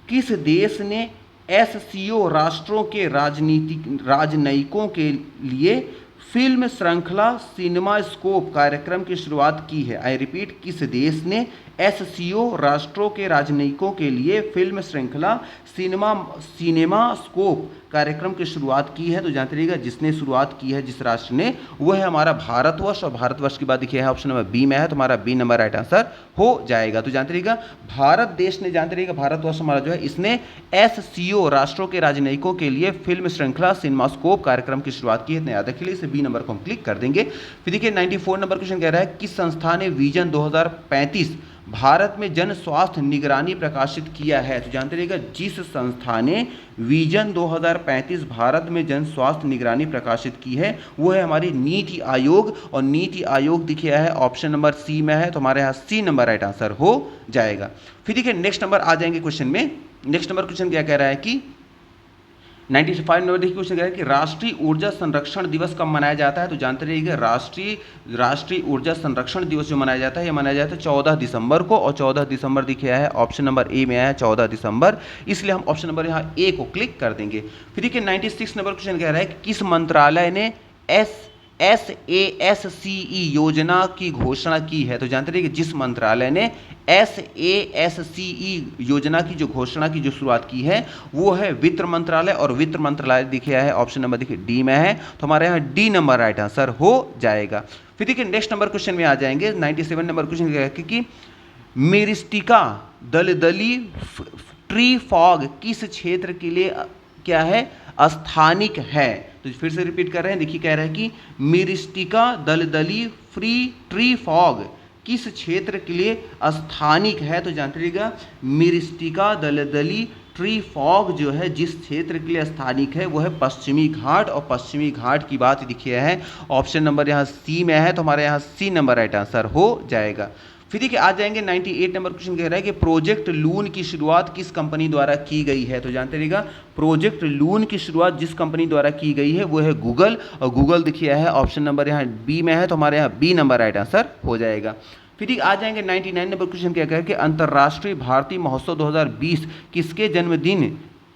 किस देश ने एससीओ राष्ट्रों के राजनयिकों के लिए फिल्म श्रृंखला सिनेमा स्कोप कार्यक्रम की शुरुआत की है। आई रिपीट, किस देश ने एससीओ राष्ट्रों के राजनयिकों के लिए फिल्म श्रृंखला सिनेमा स्कोप कार्यक्रम की शुरुआत की है। तो जानते रहिएगा जिसने शुरुआत की है जिस राष्ट्र ने वो है हमारा भारतवर्ष। और भारतवर्ष की बात देखिए है ऑप्शन नंबर बी में है, तो हमारा बी नंबर राइट आंसर हो जाएगा। तो जानते रहिएगा भारत देश ने जानते रहिएगा भारतवर्ष हमारा जो है इसने एससीओ राष्ट्रों के राजनयिकों के लिए फिल्म श्रृंखला सिनेमा स्कोप कार्यक्रम की शुरुआत की है। याद रखिए इसे बी नंबर को हम क्लिक कर देंगे। फिर देखिए 94 नंबर क्वेश्चन कह रहा है किस संस्था ने विजन 2035 भारत में जन स्वास्थ्य निगरानी प्रकाशित किया है। तो जानते रहिएगा जिस संस्था ने विजन 2035 भारत में जन स्वास्थ्य निगरानी प्रकाशित की है वो है हमारी नीति आयोग। और नीति आयोग दिखा है ऑप्शन नंबर सी में है, तो हमारे यहाँ सी नंबर राइट आंसर हो जाएगा। फिर देखिए नेक्स्ट नंबर आ जाएंगे क्वेश्चन में। नेक्स्ट नंबर क्वेश्चन क्या कह रहा है कि 95 नंबर देखिए क्वेश्चन कह रहा है कि राष्ट्रीय ऊर्जा संरक्षण दिवस कब मनाया जाता है। तो जानते रहिएगा राष्ट्रीय ऊर्जा संरक्षण दिवस जो मनाया जाता है ये मनाया जाता है 14 दिसंबर को। और 14 दिसंबर दिखा है ऑप्शन नंबर ए में आया है 14 दिसंबर, इसलिए हम ऑप्शन नंबर यहाँ ए को क्लिक कर देंगे। फिर देखिए 96 नंबर क्वेश्चन कह रहा है कि किस मंत्रालय ने SASCE योजना की घोषणा की है। तो जानते रहिए कि जिस मंत्रालय ने SASCE योजना की जो घोषणा की जो शुरुआत की है वो है वित्त मंत्रालय, और वित्त मंत्रालय देखिए है ऑप्शन नंबर देखिए डी में है, तो हमारे यहाँ डी नंबर राइट आंसर हो जाएगा। फिर देखिए नेक्स्ट नंबर क्वेश्चन में आ जाएंगे 97 नंबर क्वेश्चन कि मेरिस्टिका दलदली ट्री फॉग किस क्षेत्र के लिए क्या है स्थानिक है। तो फिर से रिपीट कर रहे हैं, देखिए कह रहे हैं कि मेरिस्टिका दलदली फ्री ट्री फॉग किस क्षेत्र के लिए स्थानिक है। तो जानते रहिएगा मेरिस्टिका दलदली ट्री फॉग जो है जिस क्षेत्र के लिए स्थानिक है वो है पश्चिमी घाट, और पश्चिमी घाट की बात देखिए है ऑप्शन नंबर यहाँ सी में है, तो हमारे यहाँ सी नंबर राइट आंसर हो जाएगा। फिर देखिए आ जाएंगे 98 नंबर क्वेश्चन कह रहा है कि प्रोजेक्ट लून की शुरुआत किस कंपनी द्वारा की गई है। तो जानते रहिएगा प्रोजेक्ट लून की शुरुआत जिस कंपनी द्वारा की गई है वो है गूगल, और गूगल देखिए है ऑप्शन नंबर यहाँ बी में है, तो हमारे यहाँ बी नंबर राइट आंसर हो जाएगा। फिर आ जाएंगे 99 नंबर क्वेश्चन क्या है कि अंतर्राष्ट्रीय भारतीय महोत्सव 2020 किसके जन्मदिन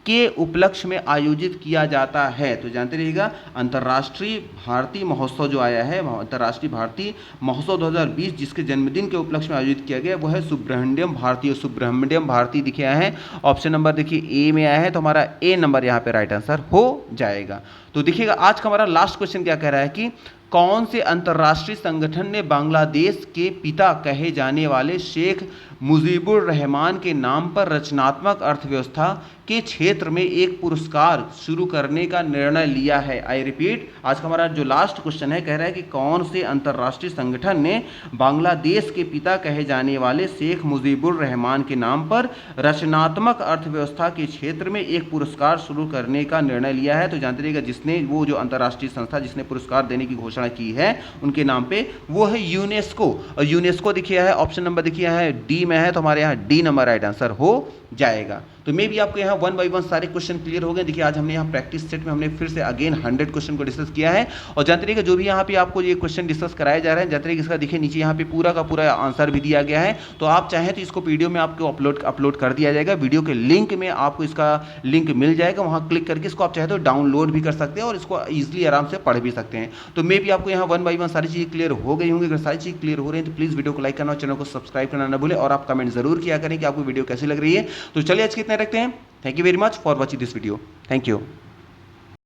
के उपलक्ष्य में आयोजित किया जाता है। तो जानते रहिएगा अंतर्राष्ट्रीय भारतीय महोत्सव जो आया है, अंतर्राष्ट्रीय भारतीय महोत्सव 2020 जिसके जन्मदिन के उपलक्ष्य में आयोजित किया गया वो है सुब्रह्मण्यम भारती। सुब्रह्मण्यम भारती देखिए आया है ऑप्शन नंबर देखिए ए में आया है, तो हमारा ए नंबर यहाँ पे राइट आंसर हो जाएगा। तो देखिएगा आज का हमारा लास्ट क्वेश्चन क्या कह रहा है कि कौन से अंतर्राष्ट्रीय संगठन ने बांग्लादेश के पिता कहे जाने वाले शेख मुजीबुर रहमान के नाम पर रचनात्मक अर्थव्यवस्था के क्षेत्र में एक पुरस्कार शुरू करने का निर्णय लिया है। आई रिपीट, आज का हमारा जो लास्ट क्वेश्चन है कह रहा है कि कौन से अंतर्राष्ट्रीय संगठन ने बांग्लादेश के पिता कहे जाने वाले शेख मुजीबुर रहमान के नाम पर रचनात्मक अर्थव्यवस्था के क्षेत्र में एक पुरस्कार शुरू करने का निर्णय लिया है। तो जानते रहिएगा जिसने वो जो अंतर्राष्ट्रीय संस्था जिसने पुरस्कार देने की घोषणा की है उनके नाम पे वो है यूनेस्को, और यूनेस्को देखिए है ऑप्शन नंबर देखिए है डी में है, तो हमारे यहाँ डी नंबर राइट आंसर हो जाएगा। तो मे भी आपको यहाँ 1 बाय 1 सारे क्वेश्चन क्लियर हो गए। देखिए आज हमने यहाँ प्रैक्टिस सेट में हमने फिर से अगेन 100 क्वेश्चन को डिस्कस किया है, और जानते रहिएगा जो भी यहाँ पे आपको ये क्वेश्चन डिस्कस कराए जा रहे हैं जानते रहिएगा इसका देखिए नीचे यहाँ पे पूरा का पूरा आंसर भी दिया गया है। तो आप चाहें तो इसको वीडियो में आपको अपलोड कर दिया जाएगा, वीडियो के लिंक में आपको इसका लिंक मिल जाएगा, वहाँ क्लिक करके इसको आप चाहे तो डाउनलोड भी कर सकते हैं और इसको ईजिली आराम से पढ़ भी सकते हैं। तो मे भी आपको यहाँ 1 बाय 1 सारी चीज़ें क्लियर हो गई होंगी। अगर सारी चीज़ क्लियर हो रही है तो प्लीज़ वीडियो को लाइक करना और चैनल को सब्सक्राइब करना ना भूलें, और आप कमेंट जरूर किया करें कि आपको वीडियो कैसी लग रही है। तो चलिए आज कितना रखते हैं। Thank you very much for watching this video. Thank you.